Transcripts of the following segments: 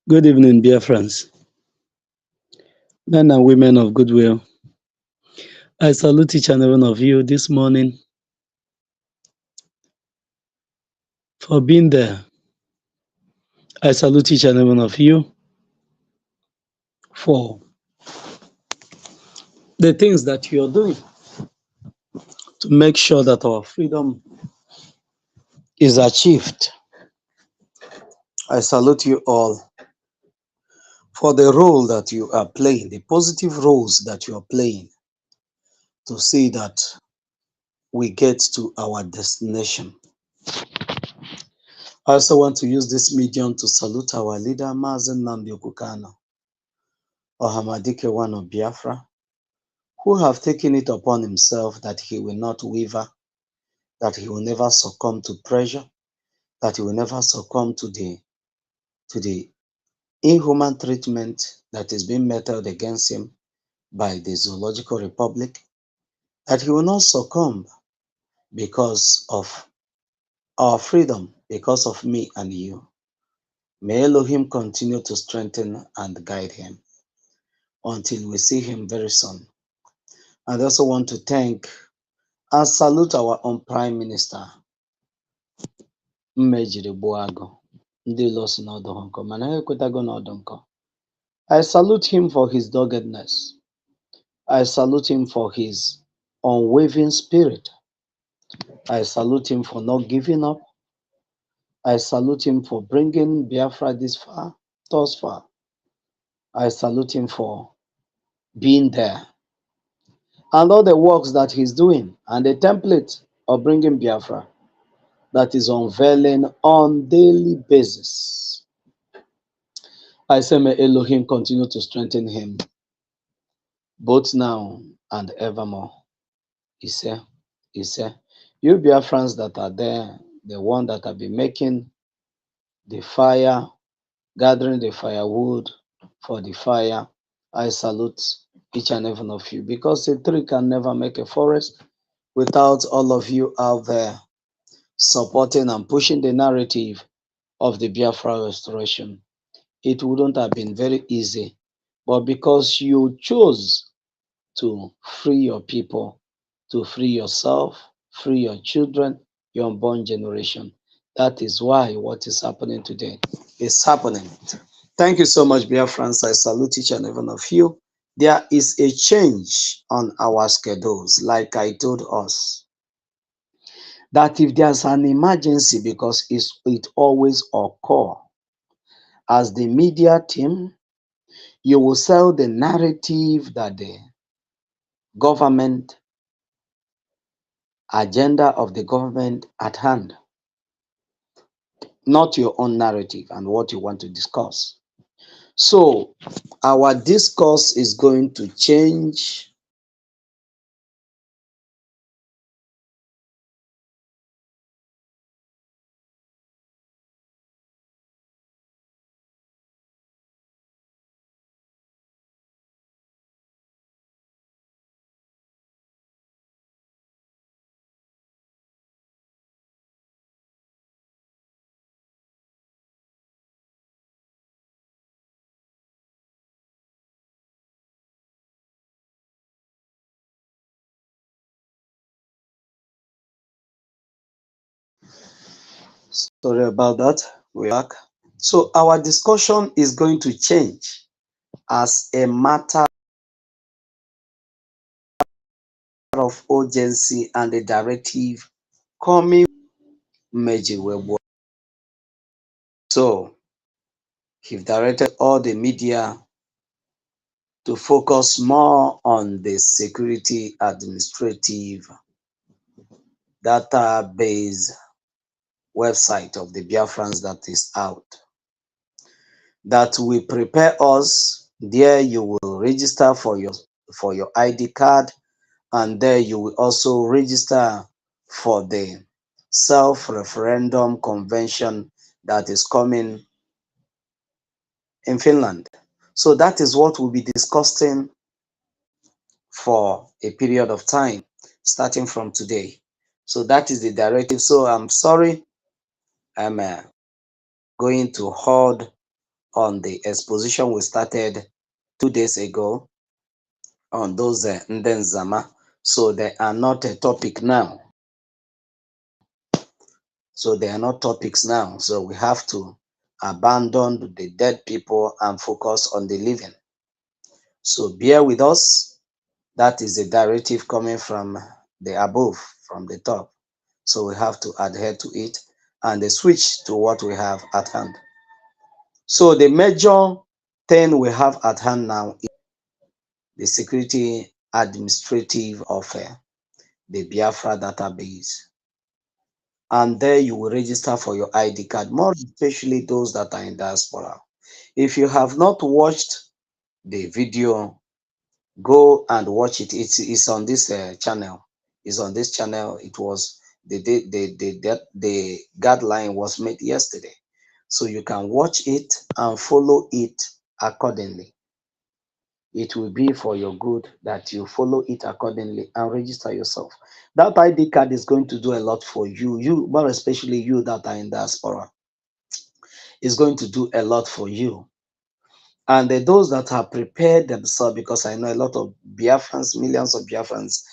Good evening, dear friends, men and women of goodwill. I salute each and every one of you this morning for being there. I salute each and every one of you for the things that you're doing to make sure that our freedom is achieved. I salute you all for the role that you are playing, the positive roles that you are playing to see that we get to our destination. I also want to use this medium to salute our leader, Mazen Nnamdi Okukano, Ohamadike one of Biafra, who have taken it upon himself that he will not waver, that he will never succumb to pressure, that he will never succumb to the inhuman treatment that is being meted against him by the Zoological Republic, that he will not succumb because of our freedom, because of me and you. May Elohim continue to strengthen and guide him until we see him very soon. I also want to thank and salute our own Prime Minister, Mmejiri Buago. Ndị ilo si n'ọdụ ha nkọ, mana ha ekwetago n'ọdụ nkọ. I salute him for his doggedness. I salute him for his unwavering spirit. I salute him for not giving up. I salute him for bringing Biafra this far, thus far. I salute him for being there. And all the works that he's doing and the template of bringing Biafra that is unveiling on daily basis. I say may Elohim continue to strengthen him both now and evermore. He said, you Biafrans that are there, the one that have been making the fire, gathering the firewood for the fire, I salute each and every one of you, because a tree can never make a forest without all of you out there supporting and pushing the narrative of the Biafra restoration. It wouldn't have been very easy, but because you chose to free your people, to free yourself, free your children, your unborn generation. That is why what is happening today is happening. Thank you so much, Biafrans. I salute each and every one of you. There is a change on our schedules, like I told us, that if there's an emergency, because it always occurs, as the media team, you will sell the narrative that the government agenda of the government at hand, not your own narrative and what you want to discuss. So our discourse is going to change. Sorry about that. We're back. So our discussion is going to change as a matter of urgency and a directive coming Mejiwebo. So he've directed all the media to focus more on the security administrative database website of the Biafrans that is out. That will prepare us. There you will register for your ID card, and there you will also register for the self-referendum convention that is coming in Finland. So that is what we'll be discussing for a period of time, starting from today. So that is the directive. So I'm sorry, I'm going to hold on the exposition we started 2 days ago on those Ndenzama. So they are not a topic now. So they are not topics now. So we have to abandon the dead people and focus on the living. So bear with us. That is a directive coming from the above, from the top. So we have to adhere to it and switch to what we have at hand. So the major thing we have at hand now is the security administrative of the Biafra database. And there you will register for your ID card, more especially those that are in diaspora. If you have not watched the video, go and watch it. It's on this channel. It's on this channel. It was the guideline was made yesterday, so you can watch it and follow it accordingly. It will be for your good that you follow it accordingly and register yourself. That ID card is going to do a lot for you, more especially you that are in diaspora. Is going to do a lot for you. And those that have prepared themselves, because I know a lot of Biafrans, millions of Biafrans,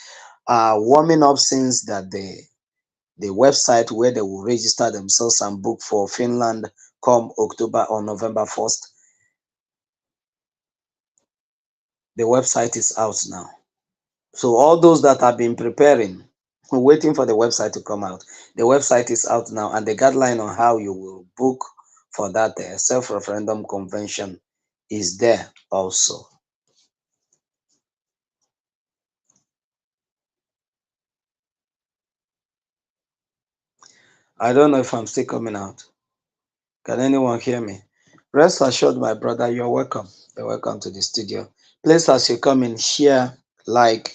are warming up since that the website where they will register themselves and book for Finland come October or November 1st. The website is out now. So all those that have been preparing, waiting for the website to come out, the website is out now, and the guideline on how you will book for that self-referendum convention is there also. I don't know if I'm still coming out. Can anyone hear me? Rest assured, my brother, you're welcome. You're welcome to the studio. Please, as you come in, share, like,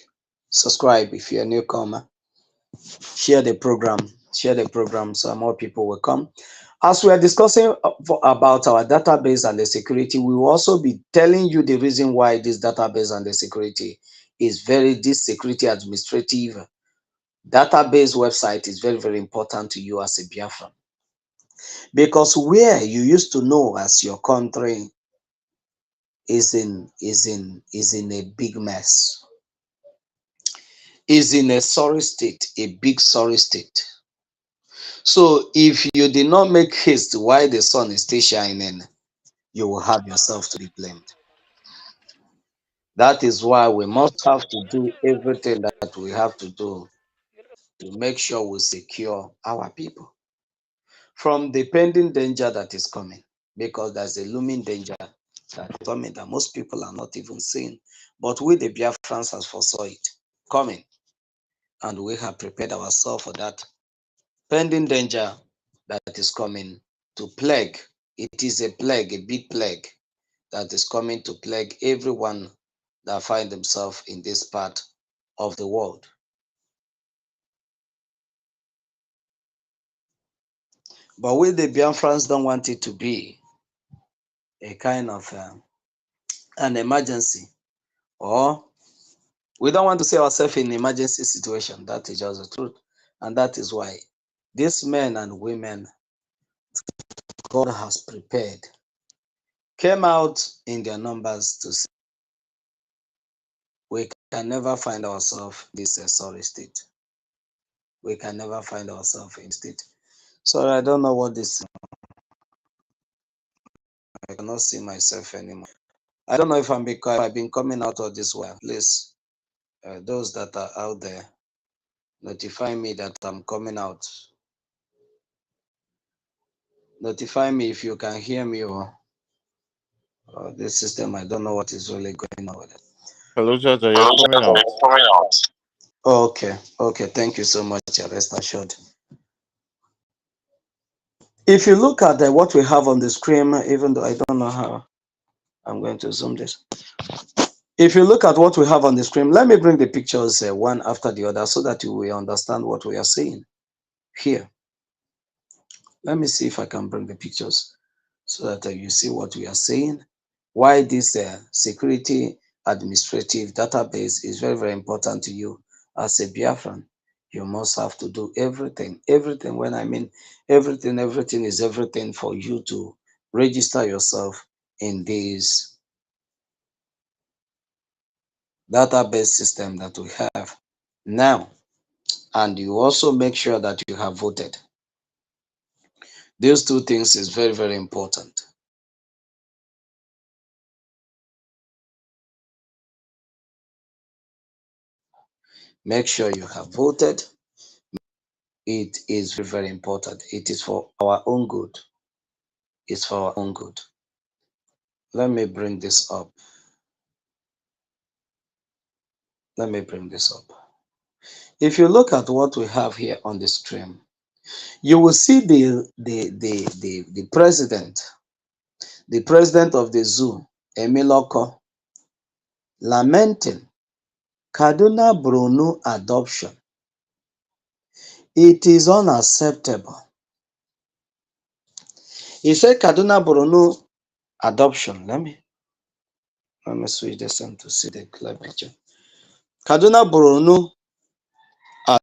subscribe if you're a newcomer. Share the program. Share the program so more people will come. As we are discussing about our database and the security, we will also be telling you the reason why this database and the security is this security administrative database website is very, very important to you as a Biafran. Because where you used to know as your country is in a big mess, is in a sorry state, a big sorry state. So if you did not make haste while the sun is still shining, you will have yourself to be blamed. That is why we must have to do everything that we have to do to make sure we secure our people from the pending danger that is coming, because there's a looming danger that is coming that most people are not even seeing. But we, the Biafrans, has foresaw it coming, and we have prepared ourselves for that pending danger that is coming to plague. It is a plague, a big plague that is coming to plague everyone that find themselves in this part of the world. But we, the Biafrans, don't want it to be a kind of an emergency, or we don't want to see ourselves in an emergency situation. That is just the truth. And that is why these men and women God has prepared came out in their numbers to say we can never find ourselves in this sorry state. We can never find ourselves in state. Sorry, I don't know what this. I cannot see myself anymore. I don't know if I've been coming out of this way. Please, those that are out there, notify me that I'm coming out. Notify me if you can hear me, or this system. I don't know what is really going on with it. Hello, Jaja, you're coming out. Okay, okay. Thank you so much. Rest assured. If you look at what we have on the screen, even though I don't know how I'm going to zoom this. If you look at what we have on the screen, let me bring the pictures one after the other so that you will understand what we are saying here. Let me see if I can bring the pictures so that you see what we are saying. Why this security administrative database is very, very important to you as a Biafran. You must have to do everything. Everything, when I mean everything, everything is everything for you to register yourself in this database system that we have now. And you also make sure that you have voted. These two things is very, very important. Make sure you have voted. It is very, very important. It is for our own good. It's for our own good. Let me bring this up. Let me bring this up. If you look at what we have here on the screen, you will see the president of the zoo, Emiloko, lamenting Kaduna Brunu adoption. It is unacceptable. He said Kaduna Brunu adoption. Let me switch this on to see the clear picture. Kaduna Brunu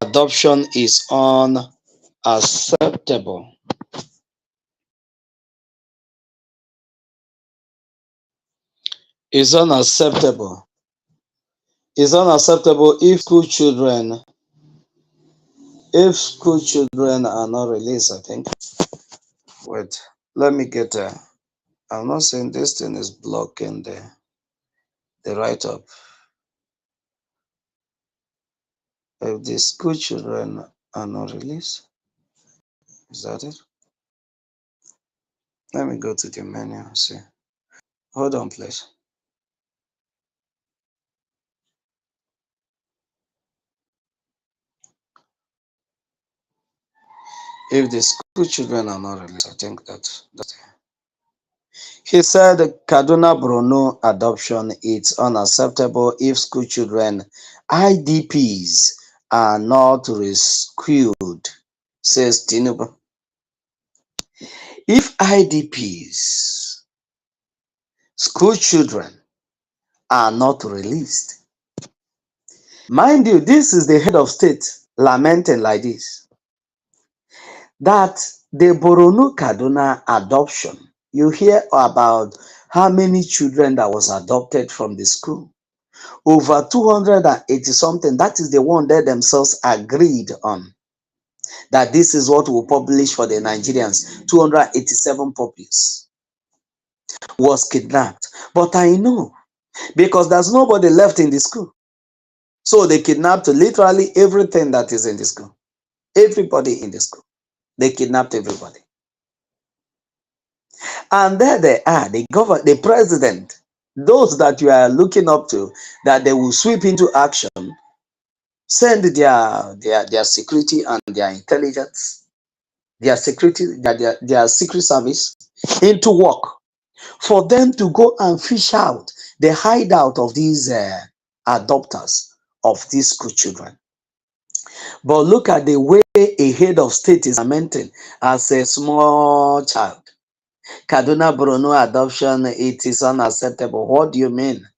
adoption is unacceptable. Is unacceptable. Is unacceptable if school children are not released. I think. Wait, let me get I'm not saying this thing is blocking the write up. If the school children are not released, is that it? Let me go to the menu and see. Hold on, please. If the school children are not released, I think that's it. He said Kaduna Bruno adoption is unacceptable if school children IDPs are not rescued, says Tinubu. If IDPs, school children, are not released, mind you, this is the head of state lamenting like this, that the Boronu Kaduna adoption, you hear about how many children that was adopted from the school. Over 280 something. That is the one they themselves agreed on. That this is what we'll publish for the Nigerians. 287 puppies was kidnapped. But I know because there's nobody left in the school. So they kidnapped literally everything that is in the school. Everybody in the school. They kidnapped everybody. And there they are, the president, those that you are looking up to, that they will sweep into action, send their security and their intelligence, their secret service into work for them to go and fish out the hideout of these adopters of these school children. But look at the way a head of state is lamenting as a small child. Kaduna Bruno adoption, it is unacceptable. What do you mean?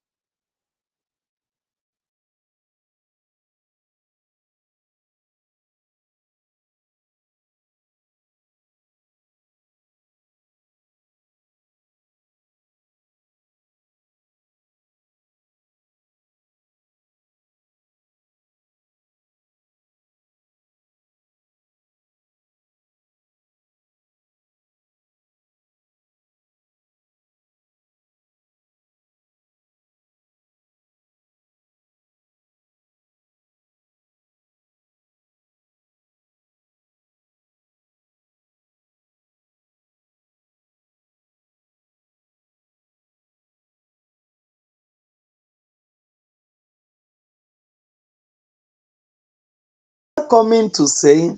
Coming to say,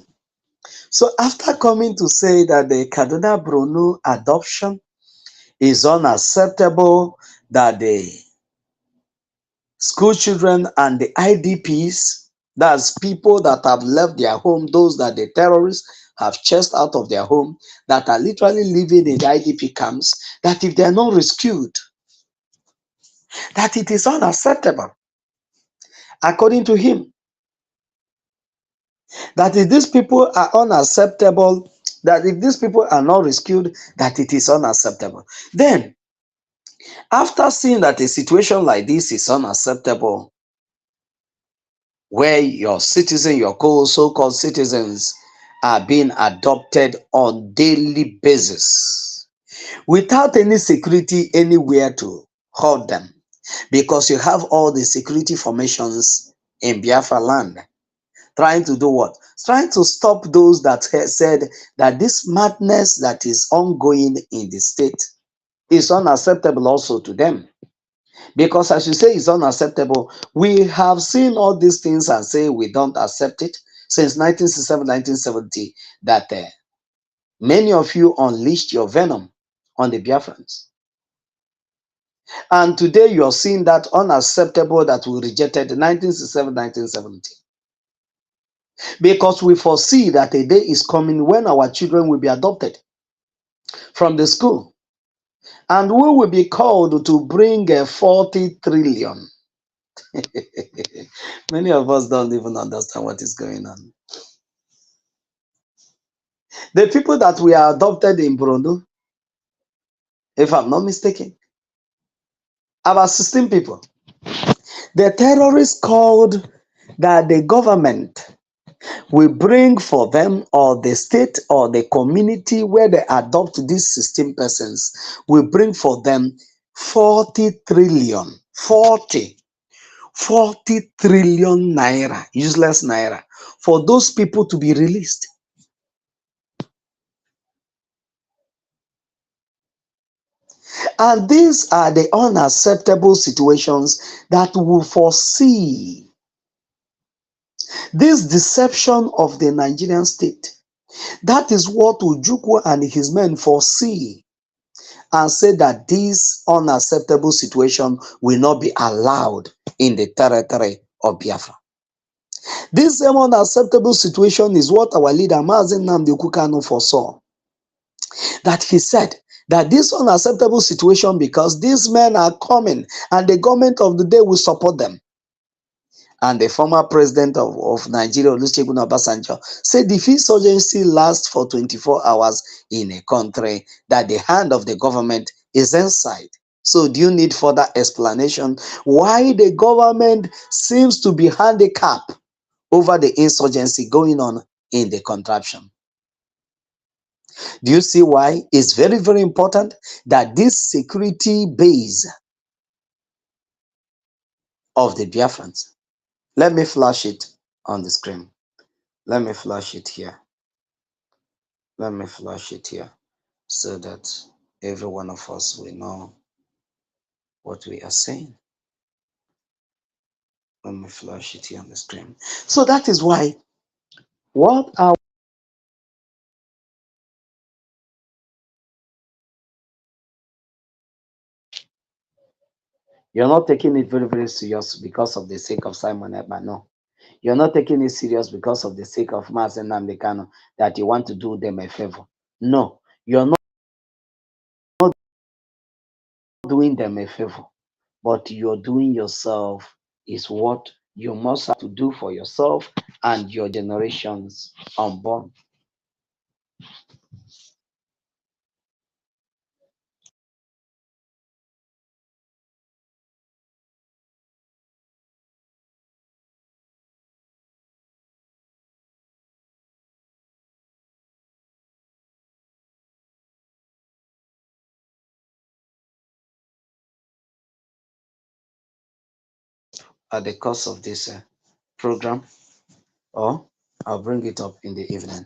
so after coming to say that the Kaduna Bruno adoption is unacceptable, that the school children and the IDPs, that's people that have left their home, those that the terrorists have chased out of their home, that are literally living in the IDP camps, that if they are not rescued, that it is unacceptable, according to him, that if these people are unacceptable, that if these people are not rescued, that it is unacceptable. Then After seeing that a situation like this is unacceptable, where your citizen, your so-called citizens are being adopted on daily basis without any security anywhere to hold them, because you have all the security formations in Biafra land trying to do what? Trying to stop those that said that this madness that is ongoing in the state is unacceptable also to them. Because as you say, it's unacceptable. We have seen all these things and say we don't accept it since 1967, 1970, that many of you unleashed your venom on the Biafrans. And today you are seeing that unacceptable that we rejected 1967, 1970. Because we foresee that a day is coming when our children will be adopted from the school. And we will be called to bring 40 trillion. Many of us don't even understand what is going on. The people that we are adopted in Burundi, if I'm not mistaken, about 16 people. The terrorists called that the government will bring for them, or the state or the community where they adopt these 16 persons, will bring for them 40 trillion. 40 trillion naira, useless naira, for those people to be released. And these are the unacceptable situations that will foresee this deception of the Nigerian state. That is what Ojukwu and his men foresee and say that this unacceptable situation will not be allowed in the territory of Biafra. This same unacceptable situation is what our leader Mazen Nnamdi Kanu foresaw. That he said that this unacceptable situation, because these men are coming and the government of the day will support them. And the former president of Nigeria, Olusegun Obasanjo, said if insurgency lasts for 24 hours in a country, that the hand of the government is inside. So do you need further explanation why the government seems to be handicapped over the insurgency going on in the contraption? Do you see why it's very, very important that this security base of the Biafrans, let me flash it on the screen. Let me flash it here. Let me flash it here so that every one of us will know what we are saying. Let me flash it here on the screen. So that is why what are you're not taking it very, very serious because of the sake of Simon Ekpa. No. You're not taking it serious because of the sake of Mazen Nnamdi Kanu, that you want to do them a favor. No, you're not doing them a favor, but you're doing yourself is what you must have to do for yourself and your generations unborn. At the course of this program, or I'll bring it up in the evening.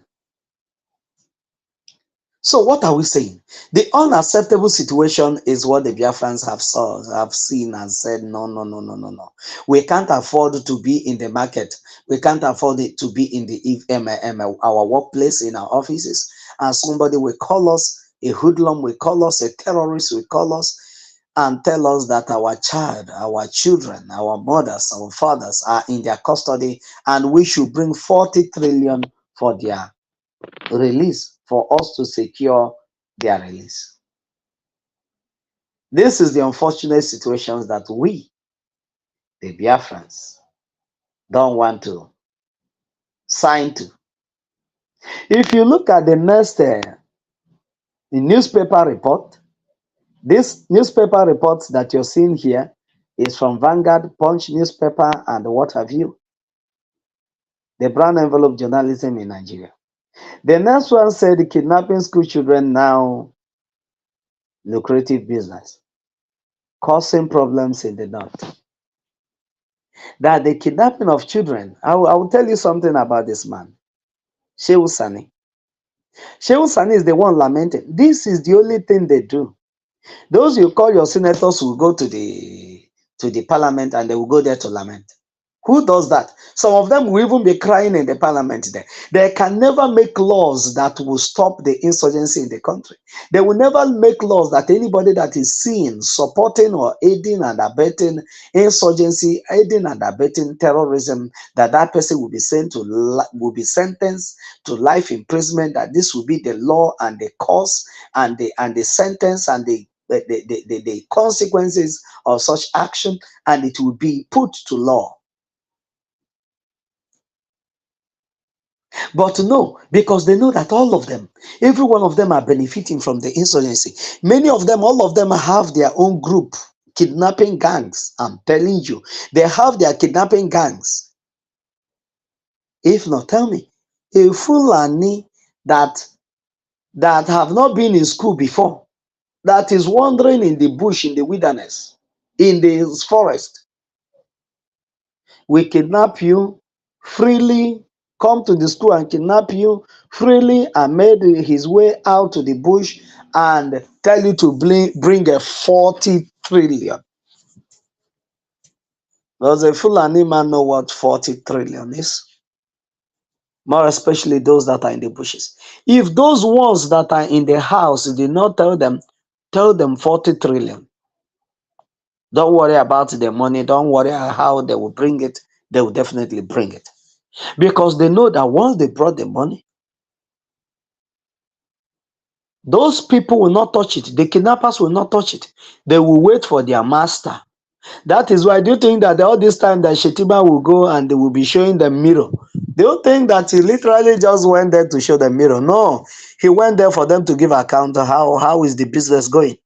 So what are we saying? The unacceptable situation is what the Biafrans have seen and said, no, no, no, no, no, no. We can't afford to be in the market. We can't afford it to be in the our workplace, in our offices, and somebody will call us a hoodlum, will call us a terrorist, will call us and tell us that our child, our children, our mothers, our fathers are in their custody, and we should bring 40 trillion for their release, for us to secure their release. This is the unfortunate situations that we, the Biafrans, don't want to sign to. If you look at the next the newspaper report, This newspaper reports that you're seeing here is from Vanguard, Punch newspaper, and what have you. The brown envelope journalism in Nigeria. The next one said kidnapping school children now lucrative business, causing problems in the north. That the kidnapping of children, I will tell you something about this man, Shehu Sani. Shehu Sani is the one lamenting. This is the only thing they do. Those you call your senators will go to the parliament and they will go there to lament. Who does that? Some of them will even be crying in the parliament there. They can never make laws that will stop the insurgency in the country. They will never make laws that anybody that is seen supporting or aiding and abetting insurgency, aiding and abetting terrorism, that person will be will be sentenced to life imprisonment. That this will be the law and the cause and the sentence and the consequences of such action, and it will be put to law. But no, because they know that all of them, every one of them are benefiting from the insurgency. Many of them, all of them have their own group, kidnapping gangs. I'm telling you, they have their kidnapping gangs. If not, tell me, a Fulani that have not been in school before, that is wandering in the bush, in the wilderness, in the forest, will kidnap you freely, come to the school and kidnap you freely, and made his way out to the bush and tell you to bring a 40 trillion. Does a Fulani man know what 40 trillion is? More especially those that are in the bushes. If those ones that are in the house did not tell them 40 trillion. Don't worry about the money. Don't worry how they will bring it. They will definitely bring it. Because they know that once they brought the money, those people will not touch it. The kidnappers will not touch it. They will wait for their master. That is why, do you think that all this time that Shetima will go and they will be showing the mirror? They don't think that he literally just went there to show the mirror. No, he went there for them to give account of how is the business going.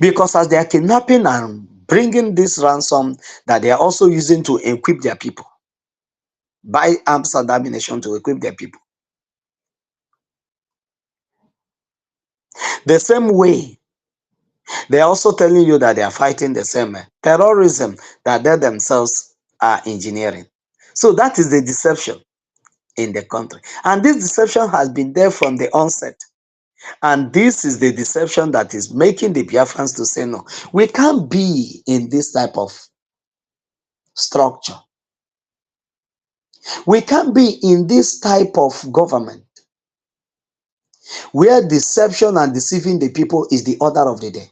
Because as they are kidnapping and bringing this ransom that they are also using to equip their people, buy arms and ammunition to equip their people. The same way, they are also telling you that they are fighting the same terrorism that they themselves are engineering. So that is the deception in the country. And this deception has been there from the onset. And this is the deception that is making the Biafrans to say, no, we can't be in this type of structure. We can't be in this type of government where deception and deceiving the people is the order of the day.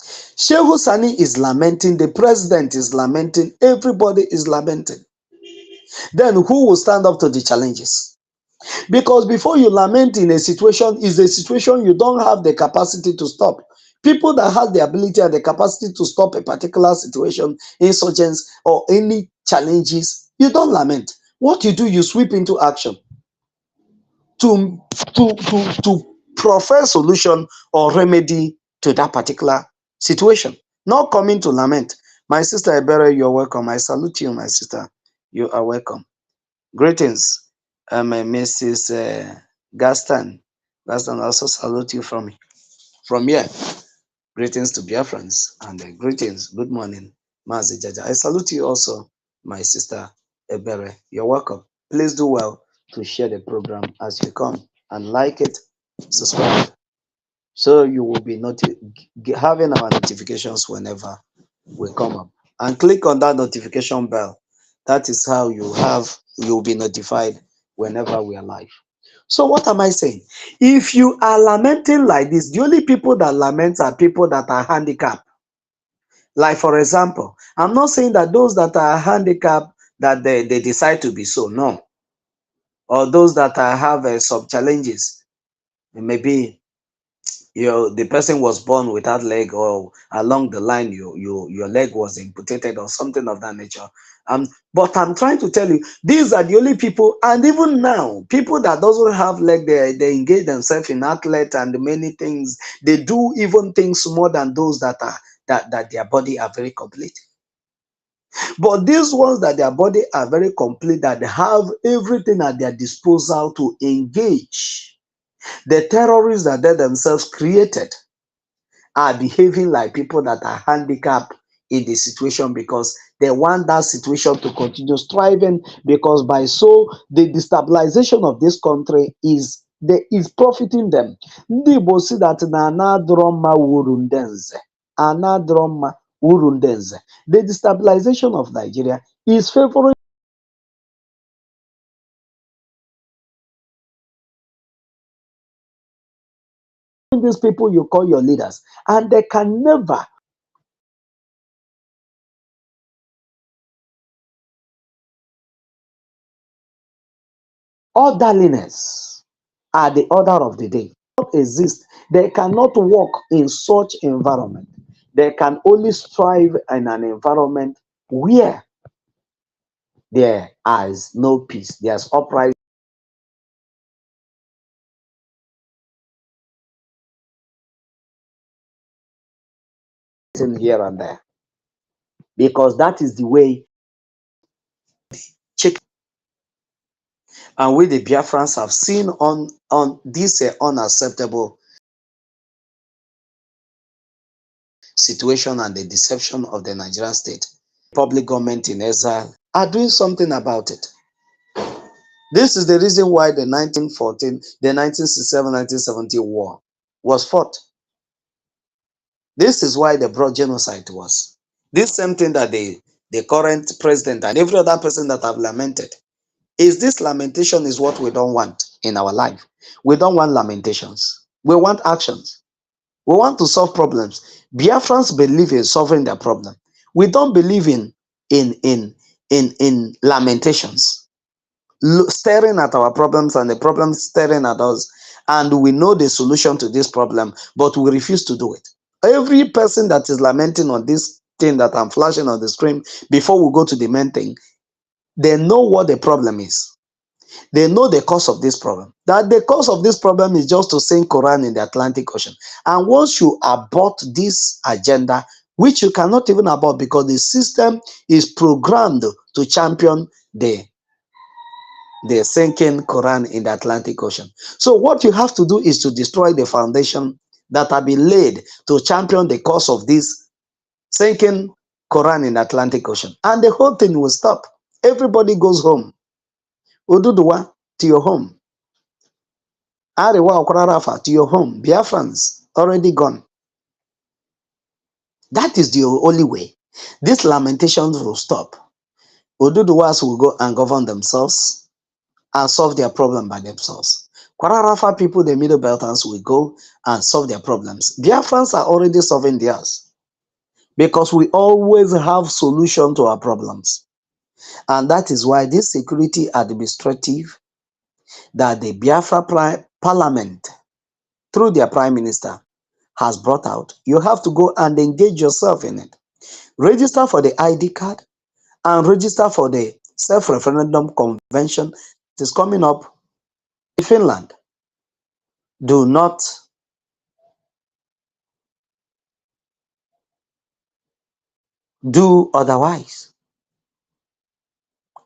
Shehu Sani is lamenting, the president is lamenting, everybody is lamenting. Then who will stand up to the challenges? Because before you lament in a situation, is a situation you don't have the capacity to stop. People that have the ability and the capacity to stop a particular situation, insurgents, or any challenges, you don't lament. What you do, you sweep into action to profess solution or remedy to that particular situation, not coming to lament. My sister Ebere, you're welcome. I salute you, my sister. You are welcome. Greetings, Mrs. Gaston. Gaston, also salute you from here. Greetings to Biafrans and greetings. Good morning, Mazi Jaja. I salute you also, my sister Ebere. You're welcome. Please do well to share the program as you come and like it, subscribe, so you will be having our notifications whenever we come up. And click on that notification bell. That is how you'll be notified whenever we are live. So what am I saying? If you are lamenting like this, the only people that lament are people that are handicapped. Like for example, I'm not saying that those that are handicapped that they decide to be so, no. Or those that have some challenges, maybe the person was born without leg, or along the line your leg was amputated or something of that nature. But I'm trying to tell you, these are the only people. And even now, people that doesn't have leg, they engage themselves in athlete and many things. They do even things more than those that are that their body are very complete. But these ones that their body are very complete, that they have everything at their disposal to engage the terrorists that they themselves created, are behaving like people that are handicapped in the situation, because they want that situation to continue striving, because by so the destabilization of this country is profiting them. Ndị Igbo si that na anadrọ mma wuru ndị nze, anadrọ mma wuru ndị nze. The destabilization of Nigeria is favoring these people you call your leaders, and they can never, orderliness are the order of the day. Not exist. They cannot work in such environment. They can only strive in an environment where there is no peace. There's uprising here and there, because that is the way. Check. And we the Biafrans have seen on this unacceptable situation and the deception of the Nigerian state. Public government in exile are doing something about it. This is the reason why the 1914, the 1967, 1970 war was fought. This is why the broad genocide was. This same thing that the current president and every other person that have lamented, is this lamentation is what we don't want in our life. We don't want lamentations. We want actions. We want to solve problems. Biafrans believe in solving their problem. We don't believe in lamentations, staring at our problems and the problems staring at us, and we know the solution to this problem, but we refuse to do it. Every person that is lamenting on this thing that I'm flashing on the screen, before we go to the main thing, they know what the problem is. They know the cause of this problem. That the cause of this problem is just to sink Quran in the Atlantic Ocean. And once you abort this agenda, which you cannot even abort because the system is programmed to champion the sinking Quran in the Atlantic Ocean. So what you have to do is to destroy the foundation that have been laid to champion the cause of this sinking Quran in the Atlantic Ocean. And the whole thing will stop. Everybody goes home. Oduduwa, to your home. Arewa Okwararafa, to your home. Biafrans, already gone. That is the only way. These lamentations will stop. Oduduwas will go and govern themselves and solve their problem by themselves. Kwararafa people, the Middle Belters, will go and solve their problems. Biafrans are already solving theirs, because we always have solution to our problems. And that is why this security administrative that the Biafra Parliament, through their Prime Minister, has brought out, you have to go and engage yourself in it. Register for the ID card and register for the self-referendum convention that is coming up in Finland. Do not do otherwise.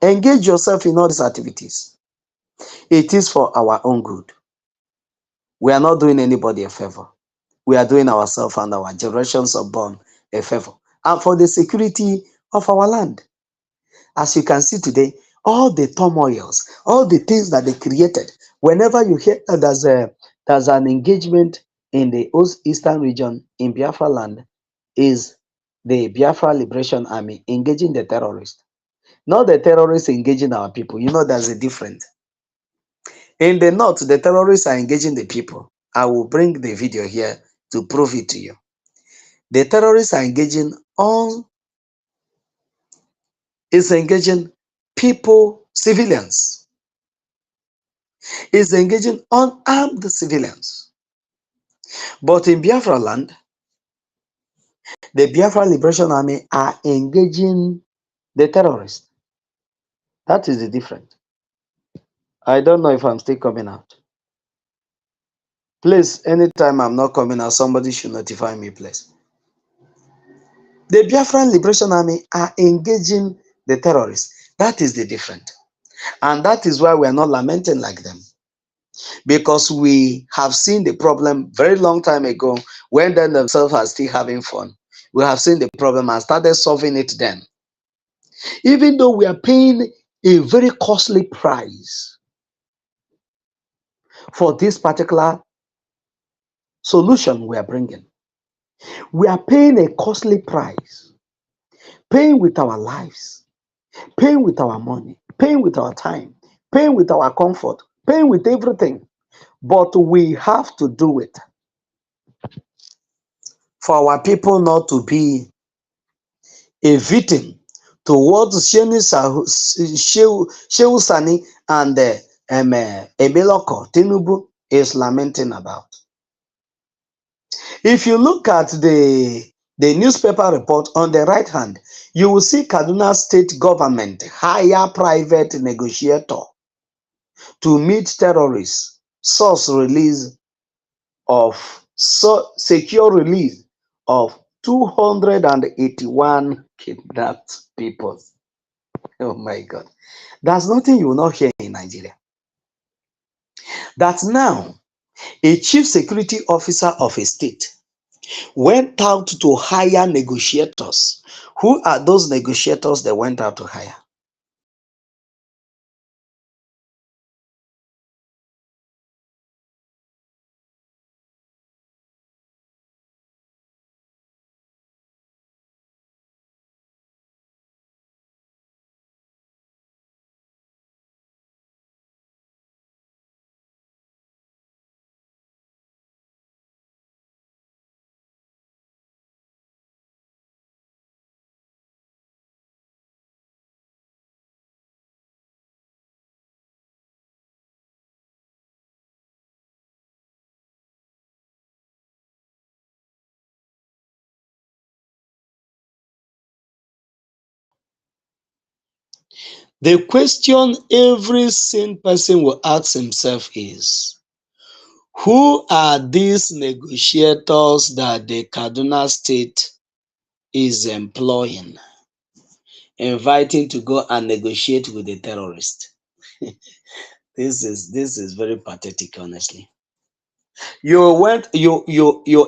Engage yourself in all these activities. It is for our own good. We are not doing anybody a favor. We are doing ourselves and our generations unborn a favor. And for the security of our land. As you can see today, all the turmoils, all the things that they created, whenever you hear that there's an engagement in the eastern region in Biafra land, is the Biafra Liberation Army engaging the terrorists. Not the terrorists engaging our people. You know, there's a difference. In the north, the terrorists are engaging the people. I will bring the video here to prove it to you. The terrorists are engaging on is engaging people, civilians. Is engaging unarmed civilians. But in Biafra land, the Biafra Liberation Army are engaging the terrorists. That is the difference. I don't know if I'm still coming out. Please, anytime I'm not coming out, somebody should notify me, please. The Biafran Liberation Army are engaging the terrorists. That is the difference. And that is why we are not lamenting like them. Because we have seen the problem very long time ago when they themselves are still having fun. We have seen the problem and started solving it then. Even though we are paying a very costly price for this particular solution we are bringing. We are paying a costly price, paying with our lives, paying with our money, paying with our time, paying with our comfort, paying with everything. But we have to do it for our people not to be a victim to what Shehu Sani and Emeloko Tinubu is lamenting about. If you look at the newspaper report on the right hand, you will see Kaduna State government hire private negotiator to meet terrorists. Source release of secure release of 281 kidnapped people. Oh my God. There's nothing you will not hear in Nigeria. That now a chief security officer of a state went out to hire negotiators. Who are those negotiators they went out to hire? The question every sane person will ask himself is, who are these negotiators that the Kaduna State is employing, inviting to go and negotiate with the terrorist? This is very pathetic, honestly. You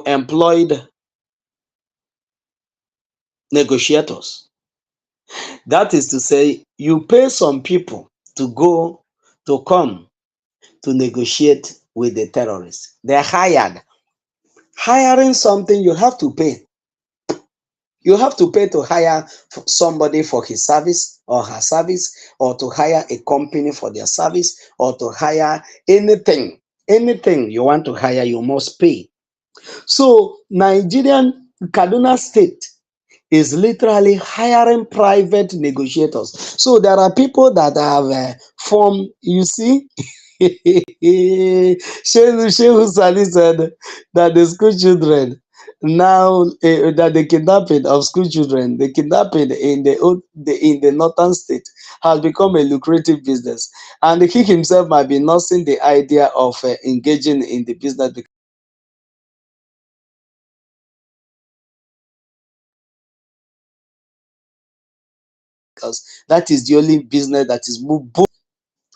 employed negotiators. That is to say, you pay some people to go to come to negotiate with the terrorists. They're hired. Hiring something, you have to pay. You have to pay to hire somebody for his service or her service, or to hire a company for their service, or to hire anything. Anything you want to hire, you must pay. So, Nigerian Kaduna State is literally hiring private negotiators. So there are people that have formed, you see, Shehu Sani said that the school children now that the kidnapping of school children, the kidnapping in the northern state has become a lucrative business, and he himself might be nursing the idea of engaging in the business because that is the only business that is boom.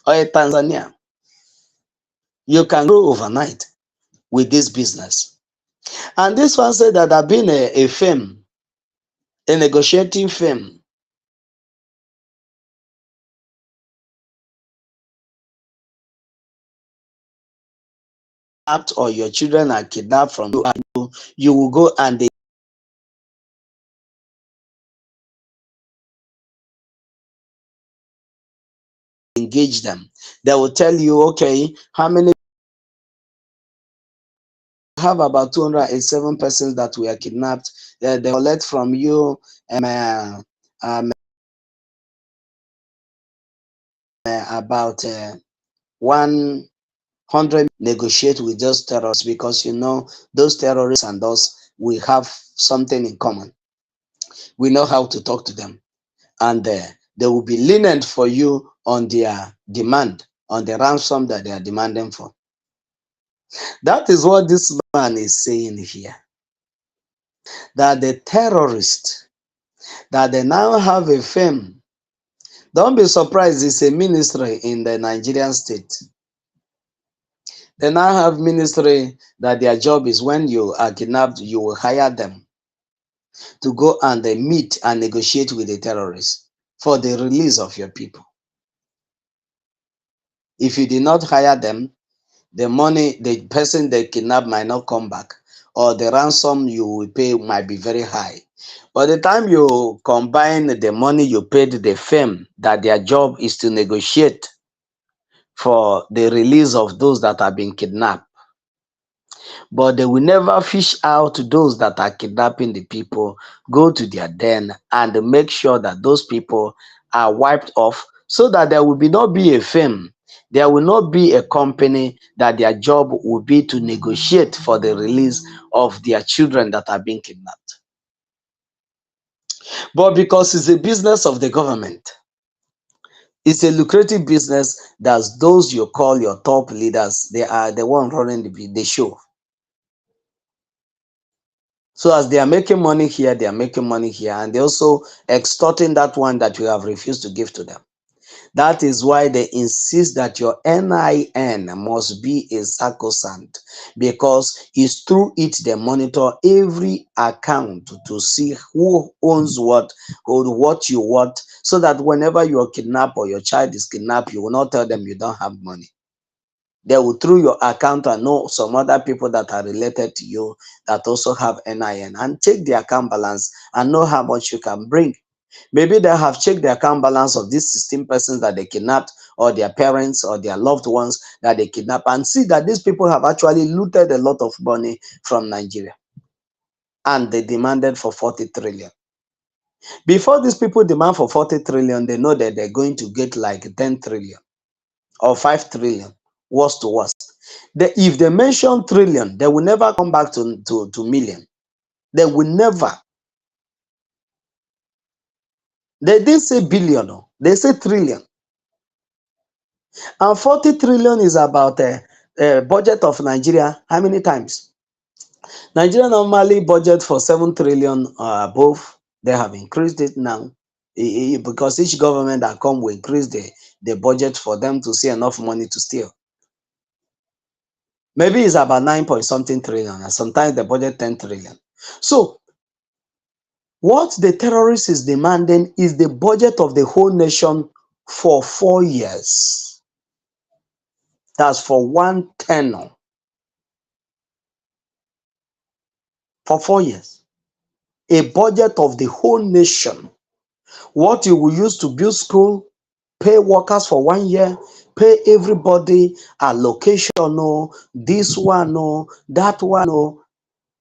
Or Tanzania, you can grow overnight with this business. And this one said that I've been a firm, a negotiating firm. Or your children are kidnapped from you, and you will go and they engage them. They will tell you, okay, how many have about 207 persons that were kidnapped. They collect from you um, about 1 100 negotiate with those terrorists because you know those terrorists and us, we have something in common. We know how to talk to them, and they will be lenient for you on their demand, on the ransom that they are demanding for. That is what this man is saying here. That the terrorists, that they now have a fame. Don't be surprised, it's a ministry in the Nigerian state. They now have ministry that their job is when you are kidnapped, you will hire them to go and meet and negotiate with the terrorists for the release of your people. If you did not hire them, the money, the person they kidnap might not come back, or the ransom you will pay might be very high. By the time you combine the money you paid the firm that their job is to negotiate for the release of those that have been kidnapped, but they will never fish out those that are kidnapping the people, go to their den and make sure that those people are wiped off so that there will be not be a firm, there will not be a company that their job will be to negotiate for the release of their children that are being kidnapped. But because it's a business of the government, it's a lucrative business, that those you call your top leaders, they are the one running the show. So as they are making money here, they are making money here, and they also extorting that one that you have refused to give to them. That is why they insist that your NIN must be a sacrosanct, because it's through it they monitor every account to see who owns what, or what you want, so that whenever you are kidnapped or your child is kidnapped, you will not tell them you don't have money. They will through your account and know some other people that are related to you that also have NIN, and check the account balance and know how much you can bring. Maybe they have checked the account balance of these 16 persons that they kidnapped, or their parents or their loved ones that they kidnapped, and see that these people have actually looted a lot of money from Nigeria, and they demanded for 40 trillion. Before these people demand for 40 trillion, they know that they're going to get like 10 trillion or 5 trillion, worst to worst. If they mention trillion, they will never come back to million. They will never. They didn't say billion, no. They say trillion. And 40 trillion is about a budget of Nigeria. How many times? Nigeria normally budget for 7 trillion above. They have increased it now, because each government that come will increase the budget for them to see enough money to steal. Maybe it's about 9 point something trillion, and sometimes the budget 10 trillion. So what the terrorist is demanding is the budget of the whole nation for 4 years. That's for one tenure. For 4 years. A budget of the whole nation. What you will use to build school, pay workers for 1 year, pay everybody allocation, no, this one, no, that one, no,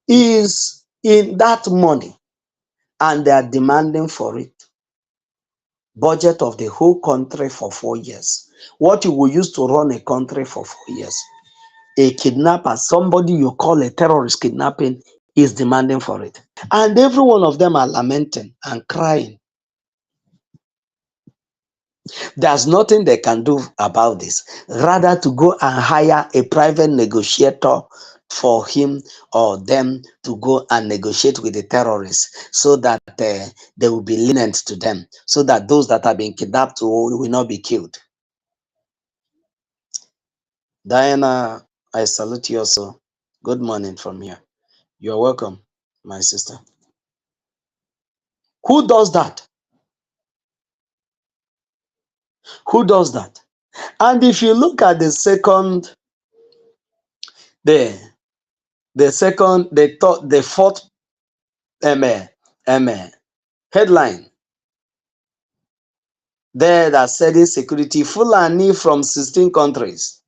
is in that money. And they are demanding for it. Budget of the whole country for 4 years. What you will use to run a country for 4 years. A kidnapper, somebody you call a terrorist kidnapping, is demanding for it. And every one of them are lamenting and crying. There's nothing they can do about this. Rather to go and hire a private negotiator for him or them to go and negotiate with the terrorists, so that they will be lenient to them, so that those that have been kidnapped will not be killed. Diana, I salute you also. Good morning from here. You're welcome, my sister. Who does that? Who does that? And if you look at the second, the second, the third, the fourth headline there that said insecurity, Fulani from 16 countries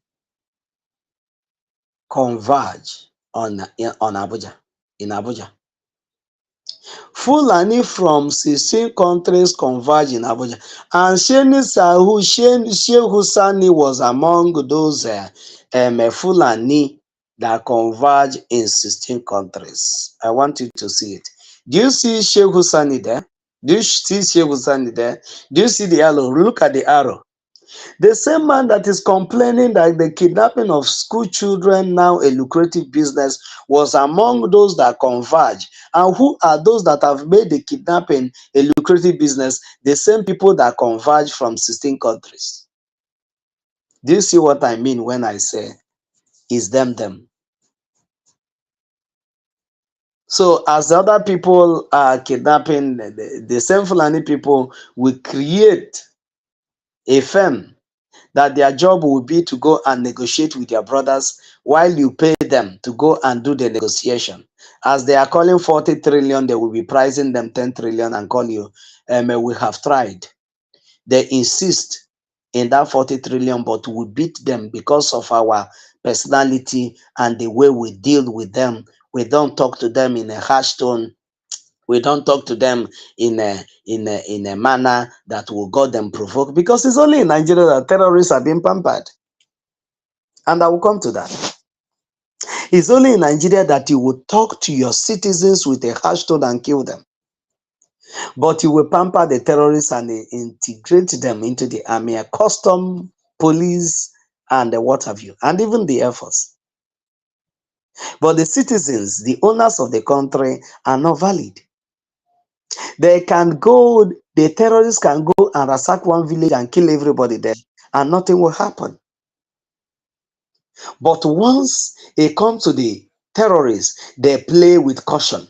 converge on Abuja, in Abuja. Fulani from 16 countries converge in Abuja, and Shehu Sani was among those Fulani that converge in 16 countries. I want you to see it. Do you see Shehu Sani there? Do you see Shehu Sani there? Do you see the arrow? Look at the arrow. The same man that is complaining that the kidnapping of school children now a lucrative business was among those that converge. And who are those that have made the kidnapping a lucrative business? The same people that converge from 16 countries. Do you see what I mean when I say is them? So as the other people are kidnapping, the same Fulani people will create a firm that their job will be to go and negotiate with their brothers while you pay them to go and do the negotiation. As they are calling 40 trillion, they will be pricing them 10 trillion and call you, we have tried. They insist in that 40 trillion, but we beat them because of our personality and the way we deal with them. We don't talk to them in a harsh tone. We don't talk to them in a manner that will got them provoked, because it's only in Nigeria that terrorists are being pampered. And I will come to that. It's only in Nigeria that you will talk to your citizens with a harsh tone and kill them. But you will pamper the terrorists and integrate them into the army, custom, police, and what have you, and even the Air Force. But the citizens, the owners of the country, are not valid. They can go, the terrorists can go and ransack one village and kill everybody there, and nothing will happen. But once it comes to the terrorists, they play with caution.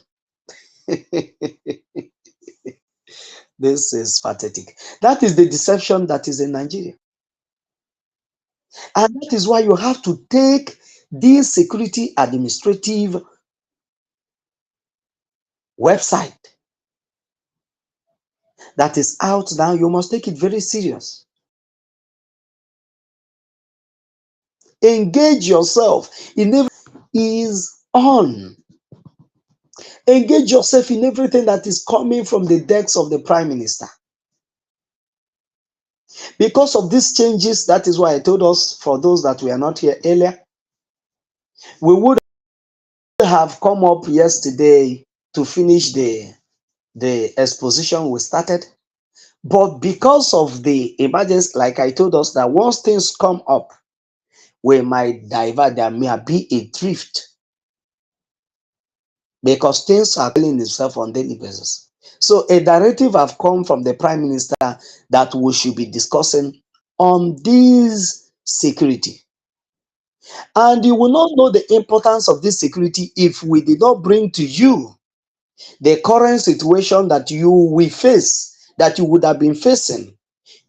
This is pathetic. That is the deception that is in Nigeria. And that is why you have to take this security administrative website that is out now. You must take it very serious. Engage yourself in everything is on. Engage yourself in everything that is coming from the decks of the Prime Minister. Because of these changes, that is why I told us, for those that were not here earlier, we would have come up yesterday to finish the exposition we started. But because of the emergency, like I told us, that once things come up, we might divert, there may be a drift, because things are killing itself on daily basis. So a directive have come from the Prime Minister that we should be discussing on this security. And you will not know the importance of this security if we did not bring to you the current situation that you will face, that you would have been facing,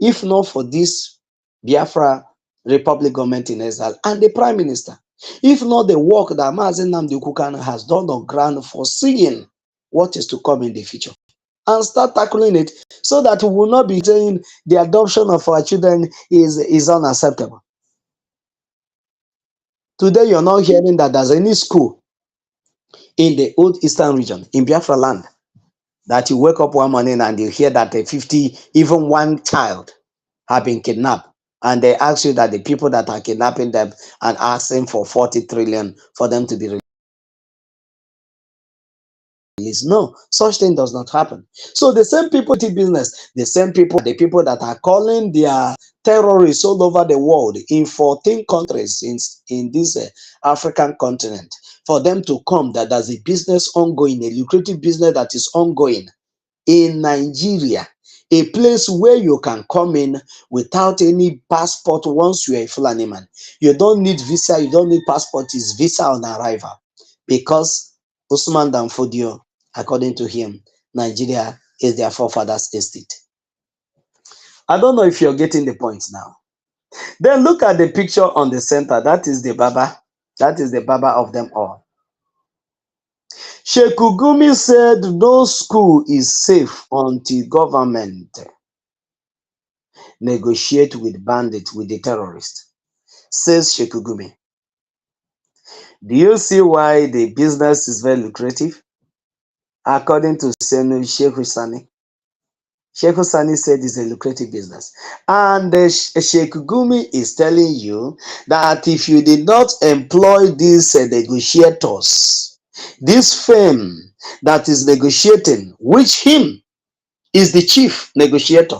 if not for this Biafra Republic government in exile and the Prime Minister. If not the work that Mazi Nnamdi Kanu has done on ground for seeing what is to come in the future, and start tackling it, so that we will not be saying the adoption of our children is unacceptable. Today, you're not hearing that there's any school in the old eastern region, in Biafra land, that you wake up one morning and you hear that a 50, even one child have been kidnapped. And they ask you that the people that are kidnapping them and asking for 40 trillion for them to be released. No, such thing does not happen. So the same people in business, the people that are calling their terrorists all over the world in 14 countries in this African continent, for them to come, that there's a business ongoing, a lucrative business that is ongoing in Nigeria, a place where you can come in without any passport once you are a Fulani man. You don't need visa, you don't need passport, it's visa on arrival. Because Usman Danfodio, according to him, Nigeria is their forefathers' estate. I don't know if you're getting the point now. Then look at the picture on the center. That is the Baba. That is the Baba of them all. Sheikh Gumi said no school is safe until government negotiate with bandits, with the terrorists, says Sheikh Gumi. Do you see why the business is very lucrative? according to Sheikh Husani. Sheikh Husani said it's a lucrative business. And Sheikh Gumi is telling you that if you did not employ these negotiators, this firm that is negotiating, which him is the chief negotiator,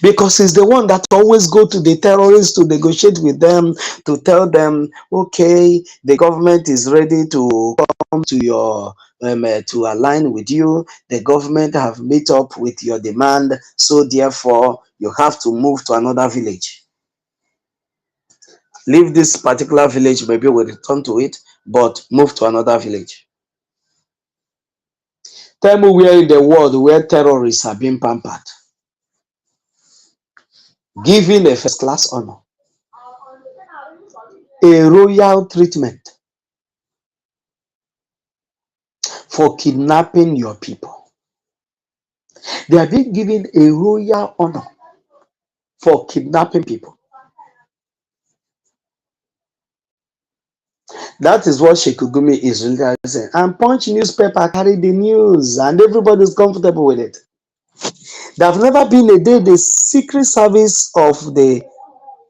because he's the one that always go to the terrorists to negotiate with them, to tell them, okay, the government is ready to come to your to align with you. The government have met up with your demand, so therefore you have to move to another village. Leave this particular village, maybe we'll return to it, but move to another village. Tell me where in the world where terrorists are being pampered, given a first class honor, a royal treatment for kidnapping your people. They are being given a royal honor for kidnapping people. That is what Shekugumi is really saying. And Punch newspaper carry the news, and everybody is comfortable with it. There have never been a day the secret service of the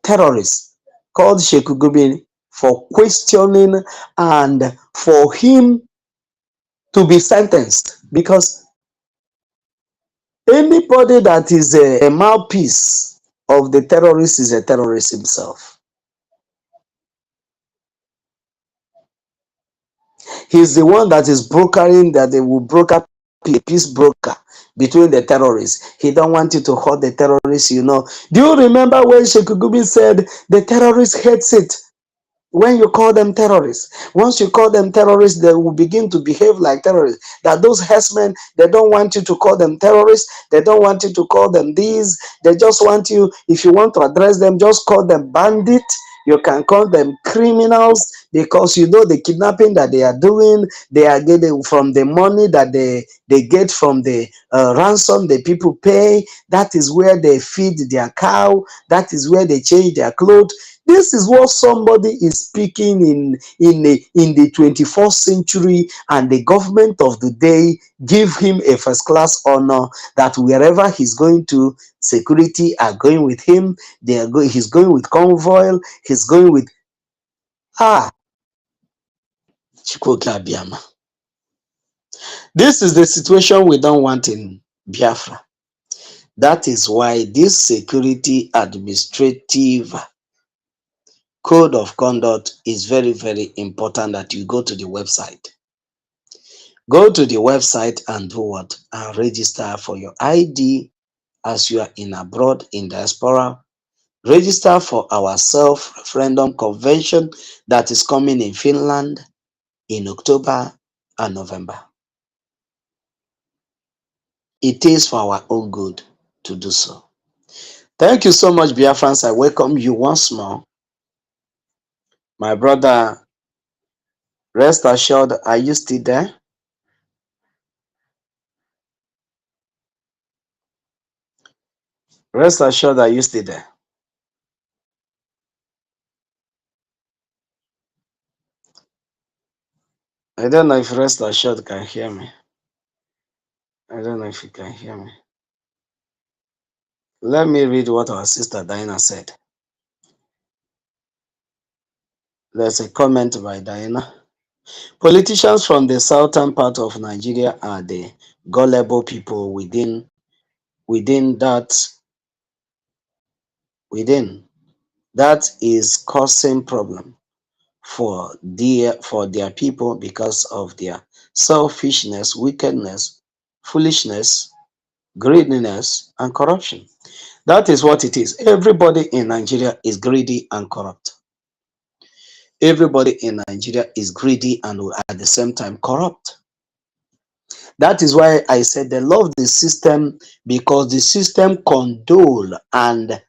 terrorists called Shekugumi for questioning and for him to be sentenced, because anybody that is a mouthpiece of the terrorist is a terrorist himself. He's the one that is brokering, that they will broker, peace broker between the terrorists. He don't want you to hurt the terrorists, you know. Do you remember when Shekugumi said the terrorists hates it when you call them terrorists? Once you call them terrorists, they will begin to behave like terrorists. That those herdsmen, they don't want you to call them terrorists. They don't want you to call them these. They just want you, if you want to address them, just call them bandit. You can call them criminals, because you know the kidnapping that they are doing, they are getting from the money that they get from the ransom the people pay. That is where they feed their cow. That is where they change their clothes. This is what somebody is speaking in the 21st century, and the government of the day give him a first class honor, that wherever he's going to, security are going with him. He's going with convoy. He's going with Chikoke Abiyama. This is the situation we don't want in Biafra. That is why this security administrative code of conduct is very, very important, that you go to the website. Go to the website and do what? And register for your ID as you are in abroad, in diaspora. Register for our self-referendum convention that is coming in Finland in October and November. It is for our own good to do so. Thank you so much, Biafrans. I welcome you once more. My brother, rest assured, are you still there? Rest assured, are you still there? I don't know if rest assured can hear me. I don't know if you can hear me. Let me read what our sister Diana said. There's a comment by Diana. Politicians from the southern part of Nigeria are the gullible people within that is causing problem for their people because of their selfishness, wickedness, foolishness, greediness, and corruption. That is what it is. Everybody in Nigeria is greedy and corrupt. Everybody in Nigeria is greedy and at the same time corrupt. That is why I said they love the system, because the system condole and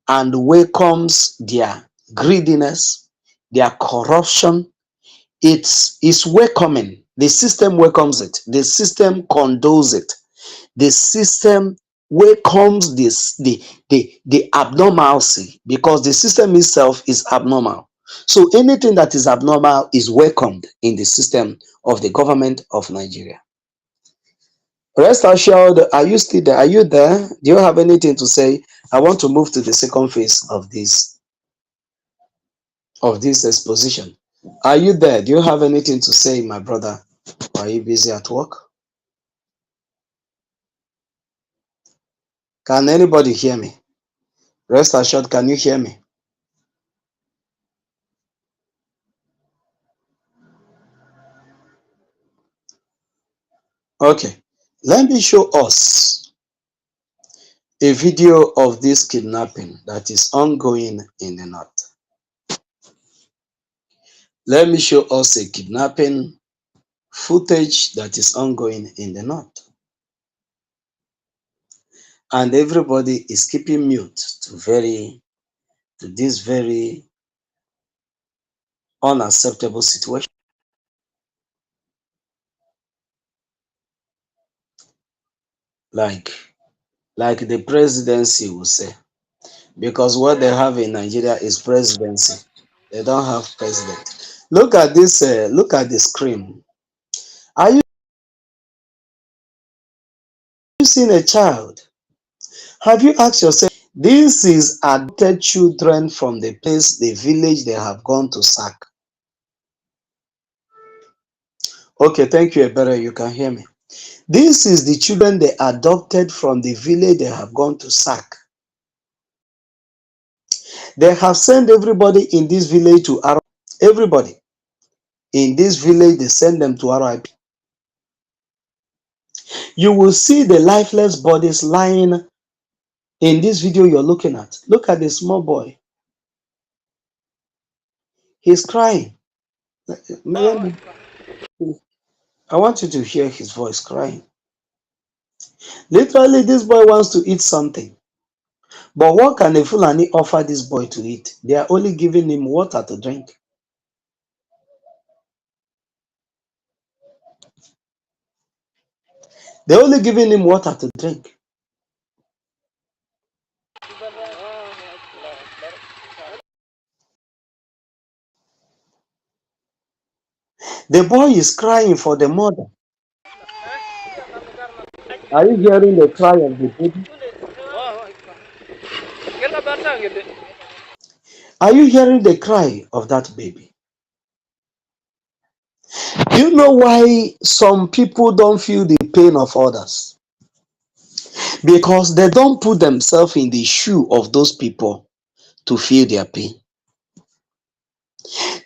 welcomes their greediness, their corruption. It's welcoming. The system welcomes it. The system condones it. The system welcomes the abnormalcy, because the system itself is abnormal. So anything that is abnormal is welcomed in the system of the government of Nigeria. Rest assured, are you still there? Are you there? Do you have anything to say? I want to move to the second phase of this exposition. Are you there? Do you have anything to say, my brother? Or are you busy at work? Can anybody hear me? Rest assured, can you hear me? Okay. Let me show us a video of this kidnapping that is ongoing in the north. Let me show us a kidnapping footage that is ongoing in the north. And everybody is keeping mute to this very unacceptable situation. Like like the presidency will say. Because what they have in Nigeria is presidency. They don't have president. Look at this, look at the screen. Are you seeing a child? Have you asked yourself, this is adopted children from the place, the village they have gone to sack. Okay, thank you, Ebere, you can hear me. This is the children they adopted from the village they have gone to sack. They have sent everybody in this village to RIP. Everybody in this village, they send them to RIP. You will see the lifeless bodies lying in this video you're looking at. Look at the small boy. He's crying. I want you to hear his voice crying. Literally, this boy wants to eat something. But what can a Fulani offer this boy to eat? They are only giving him water to drink. They're only giving him water to drink. The boy is crying for the mother. Are you hearing the cry of the baby? Are you hearing the cry of that baby? Do you know why some people don't feel the pain of others? Because they don't put themselves in the shoe of those people to feel their pain.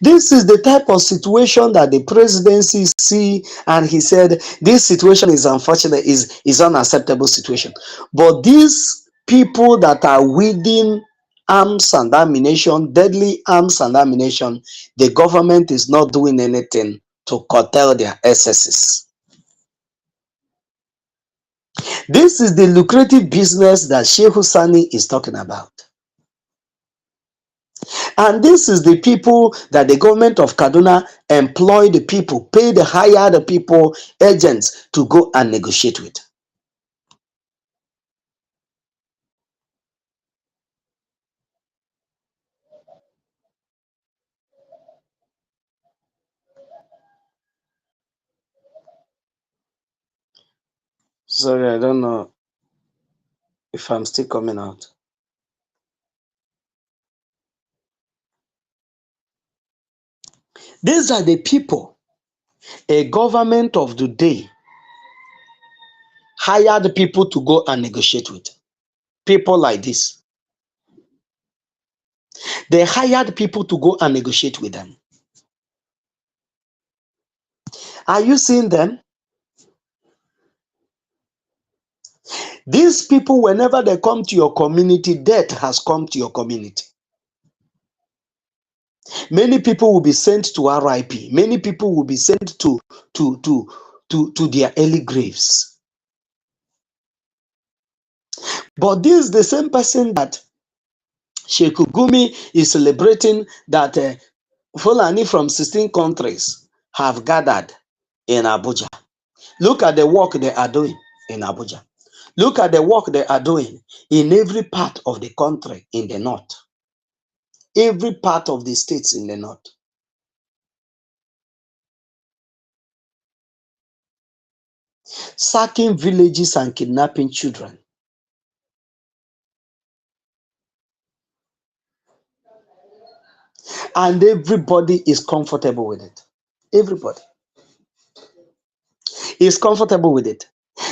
This is the type of situation that the presidency see, and he said this situation is unfortunate, is unacceptable situation. But these people that are wielding arms and ammunition, deadly arms and ammunition, the government is not doing anything to curtail their excesses. This is the lucrative business that Sheikh Husani is talking about. And this is the people that the government of Kaduna employ the people, hire the people, agents to go and negotiate with. Sorry, I don't know if I'm still coming out. These are the people a government of the day hired people to go and negotiate with. People like this. They hired people to go and negotiate with them. Are you seeing them? These people, whenever they come to your community, death has come to your community. Many people will be sent to RIP. Many people will be sent to their early graves. But this is the same person that Sheikh Gumi is celebrating, that Fulani from 16 countries have gathered in Abuja. Look at the work they are doing in Abuja. Look at the work they are doing in every part of the country in the north. Every part of the states in the north. sacking villages and kidnapping children. And everybody is comfortable with it. Everybody is comfortable with it.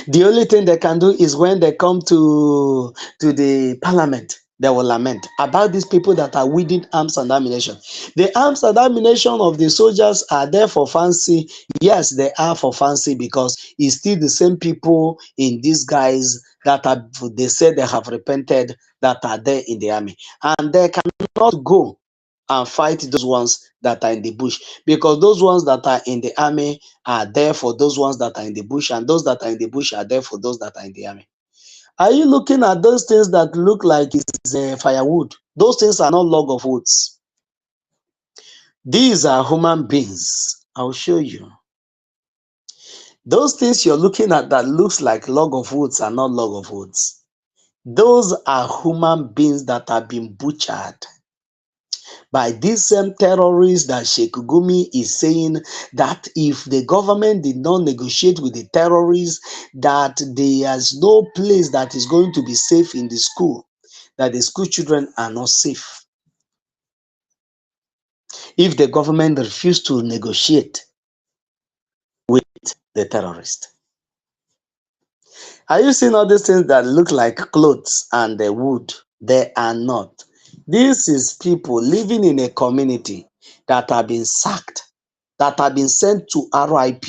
The only thing they can do is when they come to the parliament, they will lament about these people that are wielding arms and ammunition. The arms and ammunition of the soldiers are there for fancy. Yes, they are for fancy because it's still the same people in disguise that are, they say they have repented, that are there in the army, and they cannot go and fight those ones that are in the bush, because those ones that are in the army are there for those ones that are in the bush, and those that are in the bush are there for those that are in the army. Are you looking at those things that look like it's firewood? Those things are not log of woods. These are human beings. I'll show you. Those things you're looking at that looks like log of woods are not log of woods. Those are human beings that have been butchered by these same terrorists that Sheikh Gumi is saying that if the government did not negotiate with the terrorists, that there's no place that is going to be safe in the school, that the school children are not safe. If the government refused to negotiate with the terrorists. Are you seeing all these things that look like clothes and the wood? They are not. This is people living in a community that have been sacked, that have been sent to RIP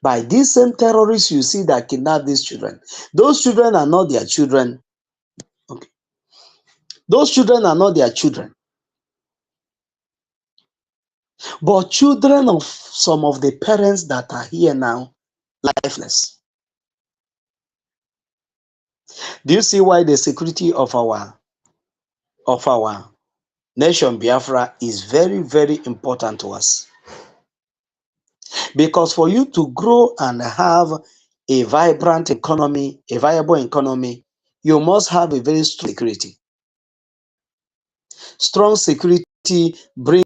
by these same terrorists you see that kidnap these children. Those children are not their children. Okay. Those children are not their children, but children of some of the parents that are here now, lifeless. Do you see why the security of our nation Biafra is very, very important to us? Because for you to grow and have a vibrant economy, a viable economy, you must have a very strong security. Strong security brings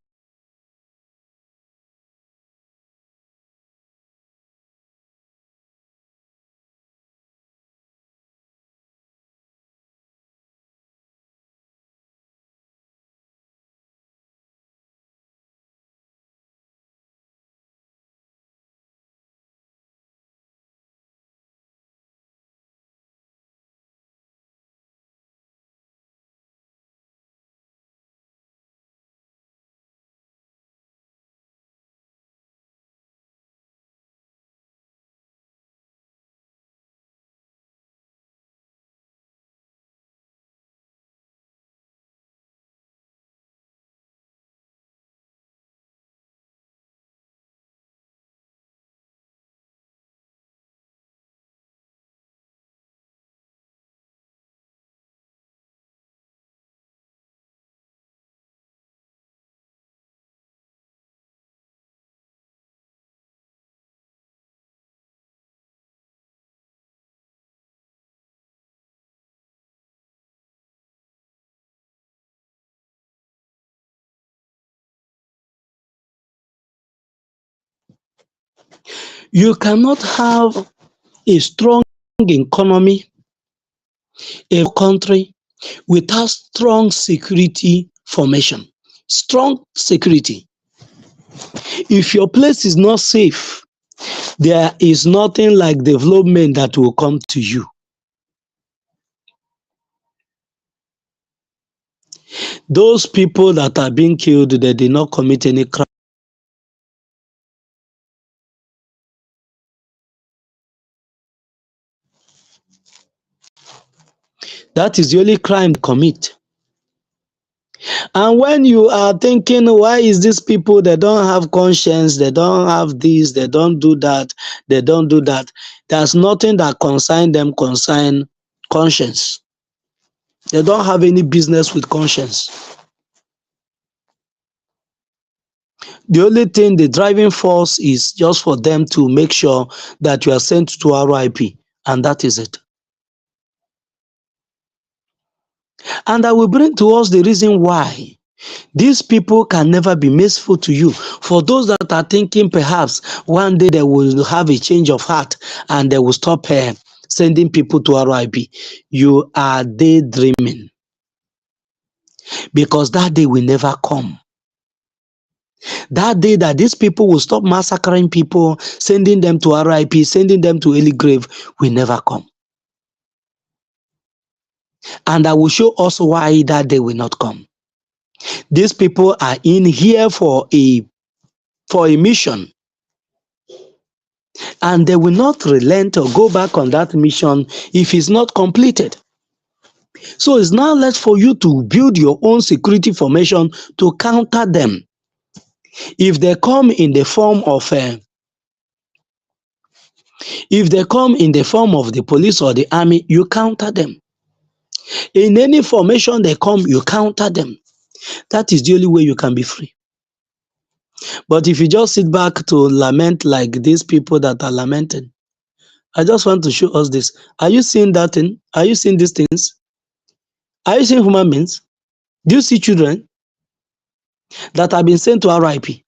you cannot have a strong economy, a country without strong security formation. Strong security. If your place is not safe, there is nothing like development that will come to you. Those people that are being killed, they did not commit any crime. That is the only crime they commit. And when you are thinking, why is these people, they don't have conscience, they don't have this, they don't do that, they don't do that. There's nothing that concern them concern conscience. They don't have any business with conscience. The only thing, the driving force is just for them to make sure that you are sent to RIP, and that is it. And I will bring to us the reason why These people can never be merciful to you. For those that are thinking perhaps one day they will have a change of heart and they will stop sending people to RIP, you are daydreaming, because that day will never come. That day that these people will stop massacring people, sending them to RIP, sending them to early grave, will never come. And I will show us why that day will not come. These people are in here for a mission, and they will not relent or go back on that mission if it's not completed. So it's now left for you to build your own security formation to counter them. If they come in the form of the police or the army, you counter them. In any formation they come, you counter them. That is the only way you can be free. But if you just sit back to lament like these people that are lamenting, I just want to show us this. Are you seeing that thing? Are you seeing these things? Are you seeing human beings? Do you see children that have been sent to RIP?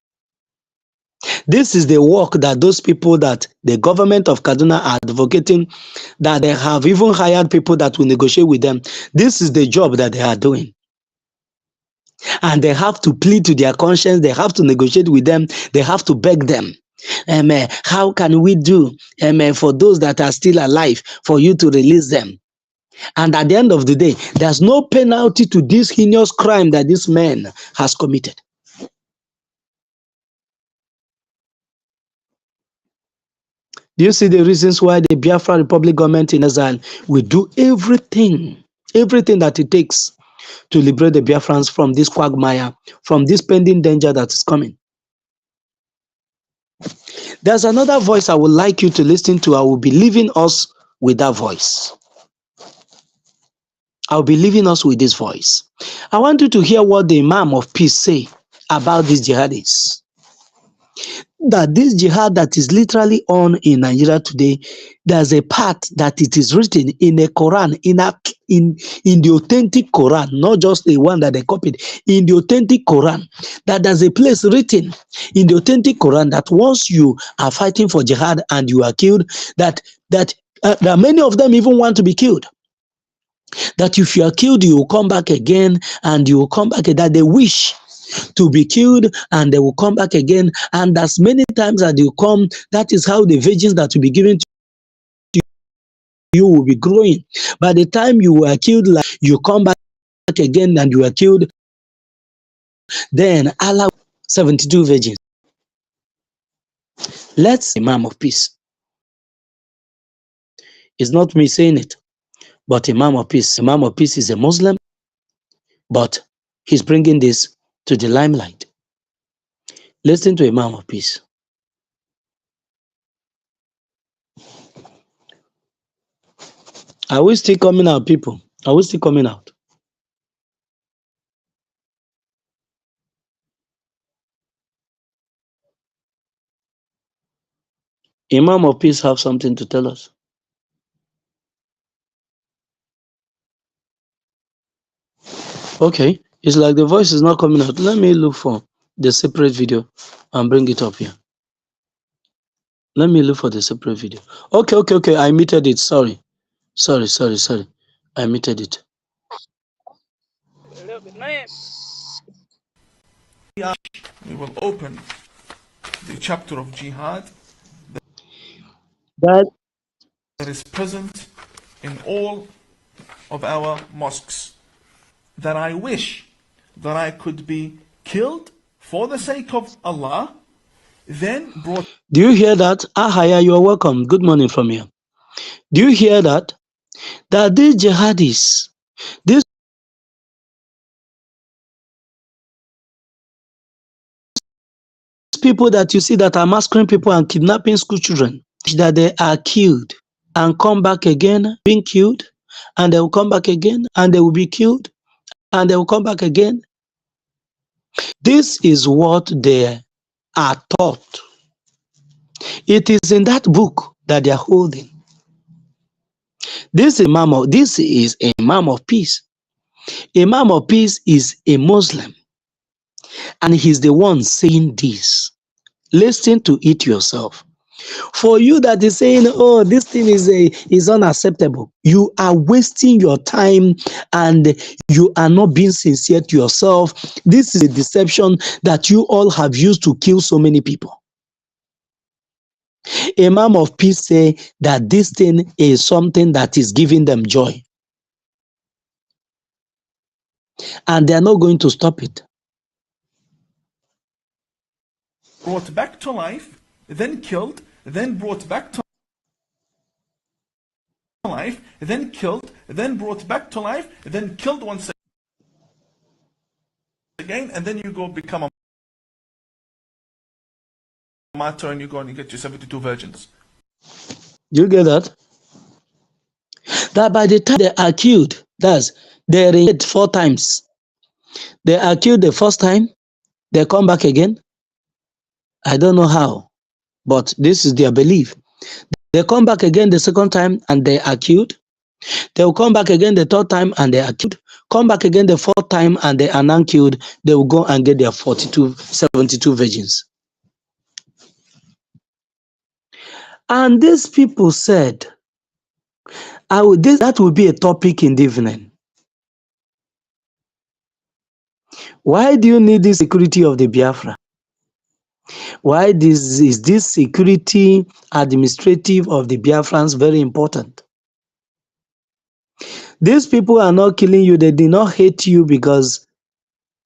This is the work that those people that the government of Kaduna are advocating, that they have even hired people that will negotiate with them. This is the job that they are doing. And they have to plead to their conscience. They have to negotiate with them. They have to beg them. How can we do for those that are still alive for you to release them? And at the end of the day, there's no penalty to this heinous crime that this man has committed. Do you see the reasons why the Biafra Republic government in exile will do everything that it takes to liberate the Biafrans from this quagmire, from this pending danger that is coming? There's another voice I would like you to listen to. I will be leaving us with that voice. I'll be leaving us with this voice. I want you to hear what the Imam of Peace say about these jihadists. That this jihad that is literally on in Nigeria today, there's a part that it is written in a Quran, in the authentic Quran, not just the one that they copied, in the authentic Quran, that there's a place written in the authentic Quran that once you are fighting for jihad and you are killed, that many of them even want to be killed. That if you are killed, you will come back again, and you will come back, that they wish to be killed and they will come back again. And as many times as you come, that is how the virgins that will be given to you will be growing. By the time you were killed, like you come back again and you are killed, then Allah 72 virgins. Let's Imam of Peace. It's not me saying it, but Imam of Peace. Imam of Peace is a Muslim, but he's bringing this to the limelight. Listen to Imam of Peace. Are we still coming out, people? Are we still coming out? Imam of Peace have something to tell us. Okay, it's like the voice is not coming out. Let me look for the separate video and bring it up here. Let me look for the separate video. Okay. I muted it. Sorry. I muted it. We will open the chapter of jihad That is present in all of our mosques. That I wish that I could be killed for the sake of Allah, then brought. Do you hear that? Ahaya, you are welcome. Good morning from here. Do you hear that? That these jihadis, these people that you see that are massacring people and kidnapping school children, that they are killed and come back again, being killed, and they will come back again, and they will be killed, and they will come back again. This is what they are taught. It is in that book that they are holding. This is Imam of Peace. Imam of Peace is a Muslim. And he's the one saying this. Listen to it yourself. For you that is saying, oh, this thing is unacceptable, you are wasting your time and you are not being sincere to yourself. This is a deception that you all have used to kill so many people. Imam of Peace say that this thing is something that is giving them joy. And they are not going to stop it. Brought back to life, then killed, then brought back to life, then killed, then brought back to life, then killed once again, and then you go become a martyr and you go and you get your 72 virgins. You get that? That by the time they are killed, they reincarnate 4 times. They are killed the first time, they come back again. I don't know how, but this is their belief. They come back again the second time and they are killed. They will come back again the third time and they are killed. Come back again the fourth time and they are now killed. They will go and get their 72 virgins. And these people said, that will be a topic in the evening. Why do you need the security of the Biafra? Why is this security administrative of the Biafrans very important? These people are not killing you. They did not hate you because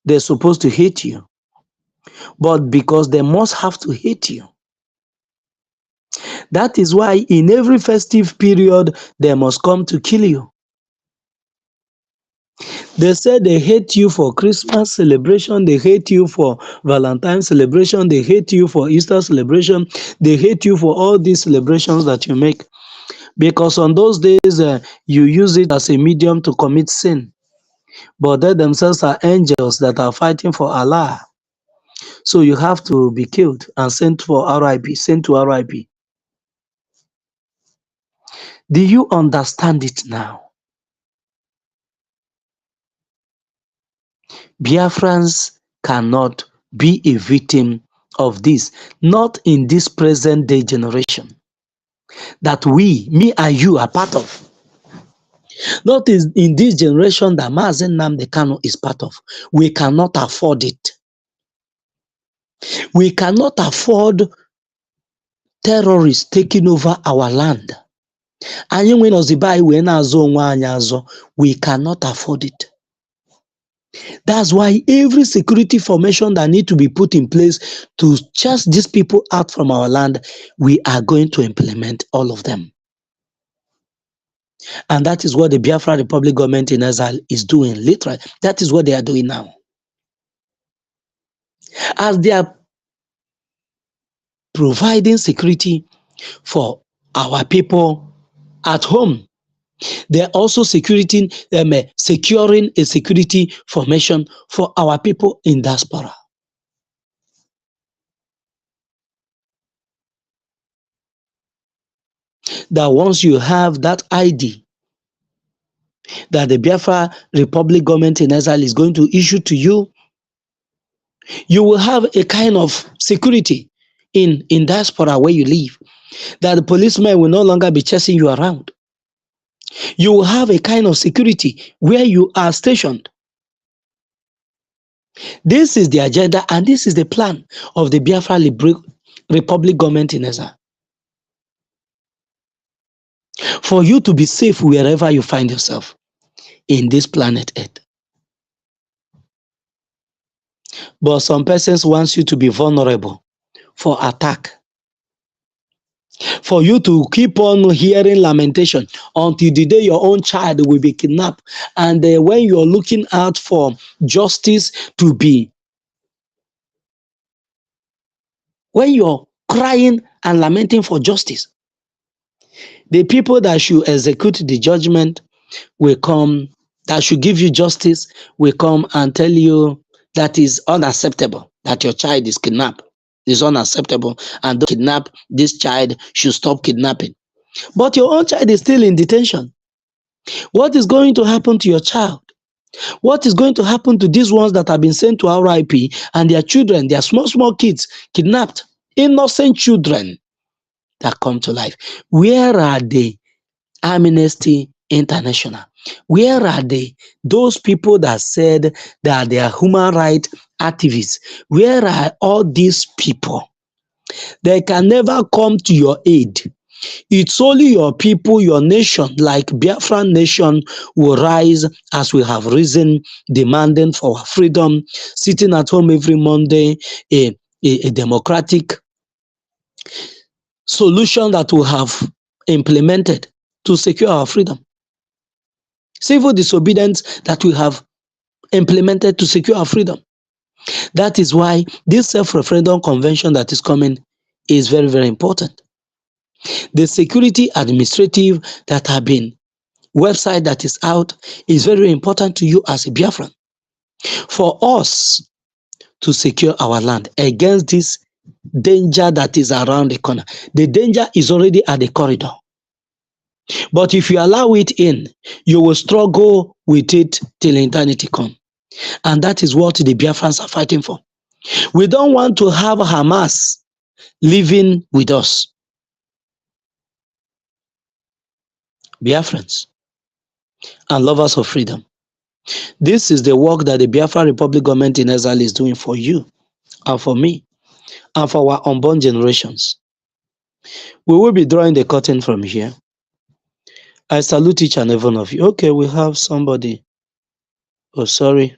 they're supposed to hate you, but because they must have to hate you. That is why in every festive period, they must come to kill you. They said they hate you for Christmas celebration, they hate you for Valentine's celebration, they hate you for Easter celebration, they hate you for all these celebrations that you make. Because on those days, you use it as a medium to commit sin. But they themselves are angels that are fighting for Allah. So you have to be killed and sent for RIP, sent to RIP. Do you understand it now? Biafrans cannot be a victim of this, not in this present day generation that me and you are part of. Not in this generation that Mazen Nnamdi Kanu is part of. We cannot afford it. We cannot afford terrorists taking over our land. We cannot afford it. That's why every security formation that need to be put in place to chase these people out from our land, we are going to implement all of them. And that is what the Biafra Republic government in exile is doing, literally. That is what they are doing now. As they are providing security for our people at home, they are also securing a security formation for our people in diaspora. That once you have that ID that the Biafra Republic government in exile is going to issue to you, you will have a kind of security in diaspora where you live, that the policemen will no longer be chasing you around. You will have a kind of security where you are stationed. This is the agenda and this is the plan of the Biafra Republic government in exile. For you to be safe wherever you find yourself in this planet Earth. But some persons want you to be vulnerable for attack. For you to keep on hearing lamentation until the day your own child will be kidnapped. And when you're looking out for justice to be, when you're crying and lamenting for justice, the people that should execute the judgment will come, that should give you justice, will come and tell you that is unacceptable, that your child is kidnapped. Is unacceptable, and don't kidnap this child, should stop kidnapping. But your own child is still in detention. What is going to happen to your child? What is going to happen to these ones that have been sent to RIP and their children, their small, small kids kidnapped, innocent children that come to life? Where are the Amnesty International? Where are those people that said that they are human rights activists? Where are all these people? They can never come to your aid. It's only your people, your nation, like Biafran nation, will rise as we have risen, demanding for our freedom, sitting at home every Monday, a democratic solution that we have implemented to secure our freedom. Civil disobedience that we have implemented to secure our freedom. That is why this self-referendum convention that is coming is very, very important. The security administrative that have been website that is out is very, very important to you as a Biafran. For us to secure our land against this danger that is around the corner. The danger is already at the corridor. But if you allow it in, you will struggle with it till eternity come. And that is what the Biafrans are fighting for. We don't want to have Hamas living with us. Biafrans and lovers of freedom. This is the work that the Biafra Republic government in exile is doing for you and for me and for our unborn generations. We will be drawing the curtain from here. I salute each and every one of you. Okay, we have somebody. Oh, sorry.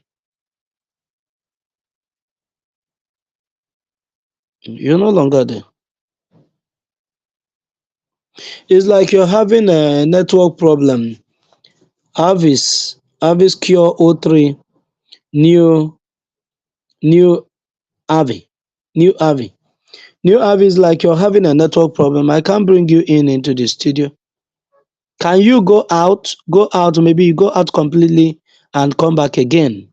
You're no longer there. It's like you're having a network problem. Avis Cure O3, new Avi. New Avi. New Avi is like you're having a network problem. I can't bring you into the studio. Can you go out? Go out, maybe you go out completely and come back again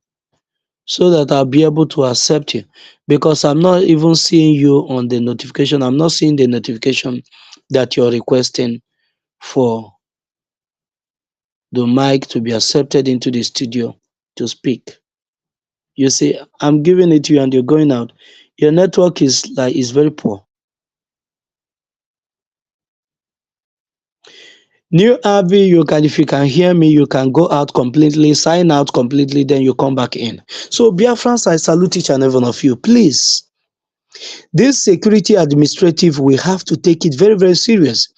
so that I'll be able to accept you. Because I'm not even seeing you on the notification. I'm not seeing the notification that you're requesting for the mic to be accepted into the studio to speak. You see, I'm giving it to you and you're going out. Your network is very poor. New Avi, you can, if you can hear me, you can go out completely, sign out completely, then you come back in. So, Biafrans, I salute each and every one of you. Please, this security administrative, we have to take it very, very serious.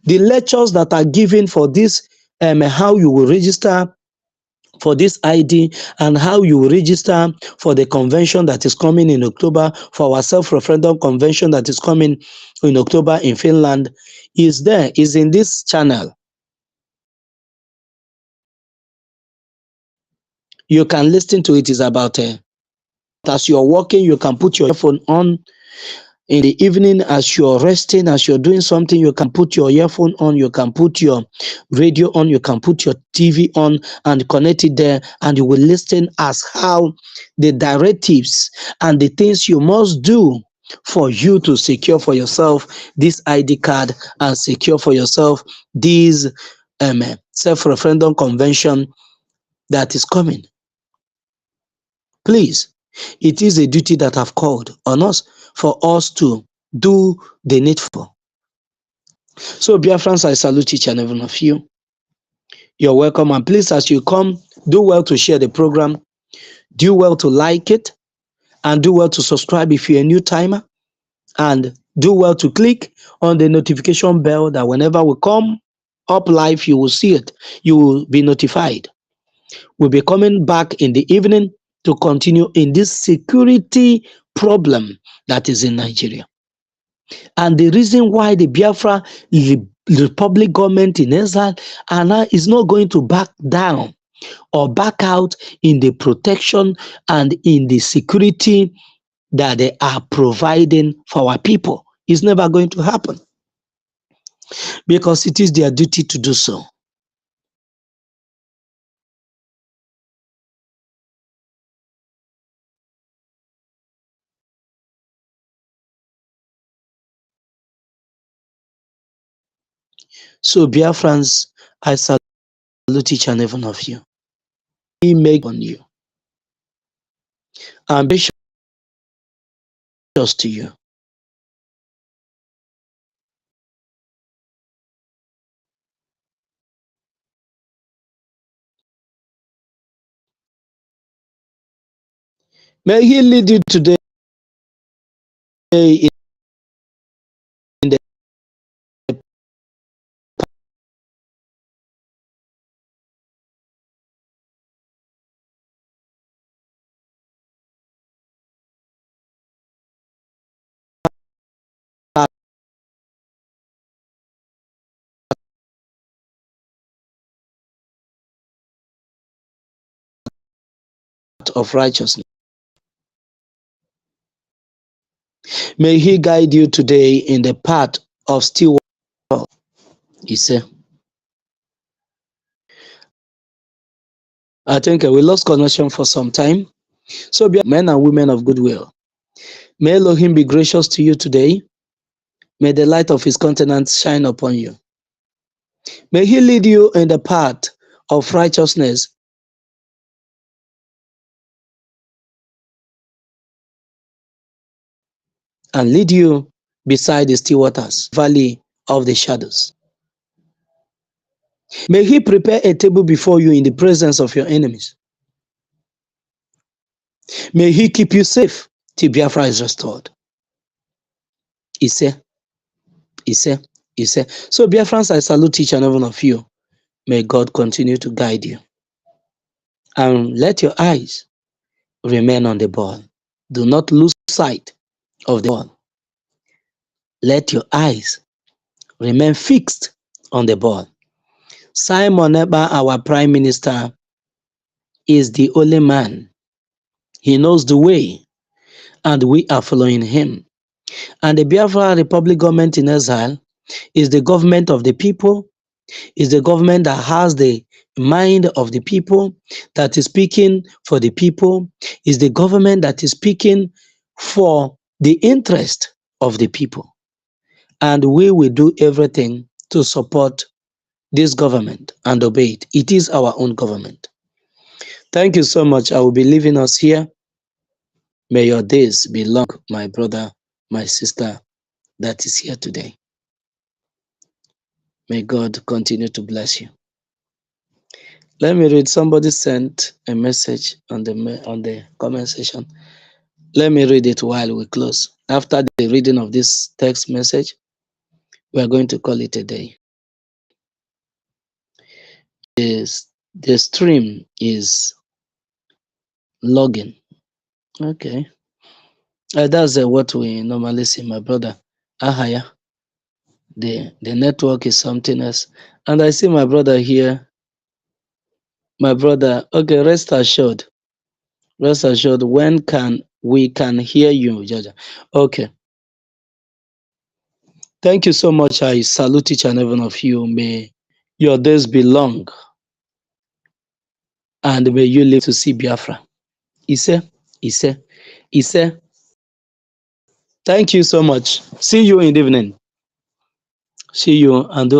The lectures that are given for this, how you will register for this ID and how you will register for the convention that is coming in October, for our self-referendum convention that is coming in October in Finland, is in this channel. You can listen to it. Is about as you're walking, you can put your phone on. In the evening, as you're resting, as you're doing something, you can put your earphone on, you can put your radio on, you can put your TV on and connect it there, and you will listen as how the directives and the things you must do for you to secure for yourself this ID card and secure for yourself this self-referendum convention that is coming. Please, it is a duty that I've called on us for us to do the needful. So, Biafrans, I salute each and every one of you. You're welcome. And please, as you come, do well to share the program, do well to like it, and do well to subscribe if you're a new timer, and do well to click on the notification bell that whenever we come up live, you will see it. You will be notified. We'll be coming back in the evening to continue in this security problem that is in Nigeria. And the reason why the Biafra Republic government in exile is not going to back down or back out in the protection and in the security that they are providing for our people is never going to happen, because it is their duty to do so. So, Biafrans, I salute each and every one of you. He make on you and be gracious to you. May He lead you today in the path of righteousness. May He guide you today in the path of still. He said, I think we lost connection for some time. So, be men and women of goodwill. May Elohim be gracious to you today. May the light of His countenance shine upon you. May He lead you in the path of righteousness and lead you beside the still waters, valley of the shadows. May He prepare a table before you in the presence of your enemies. May He keep you safe till Biafra is restored. He said, He said, He said. So, Biafrans, I salute each and every one of you. May God continue to guide you. And let your eyes remain on the ball. Do not lose sight of the ball. Let your eyes remain fixed on the ball. Simon Ekpa, our Prime Minister, is the only man. He knows the way, and we are following him. And the Biafra Republic government in exile is the government of the people, is the government that has the mind of the people, that is speaking for the people, is the government that is speaking for the interest of the people. And we will do everything to support this government and obey it. It is our own government. Thank you so much. I will be leaving us here. May your days be long, my brother, my sister that is here today. May God continue to bless you. Let me read. Somebody sent a message on the comment section. Let me read it while we close. After the reading of this text message, we are going to call it a day. The stream is logging. Okay. That's what we normally see, my brother. Ahaya. The network is something else. And I see my brother here. My brother, okay, rest assured. Rest assured, when we can hear you, Jaja. Okay. Thank you so much. I salute each and every one of you. May your days be long. And may you live to see Biafra. Ise, Ise, Ise. Thank you so much. See you in the evening. See you and do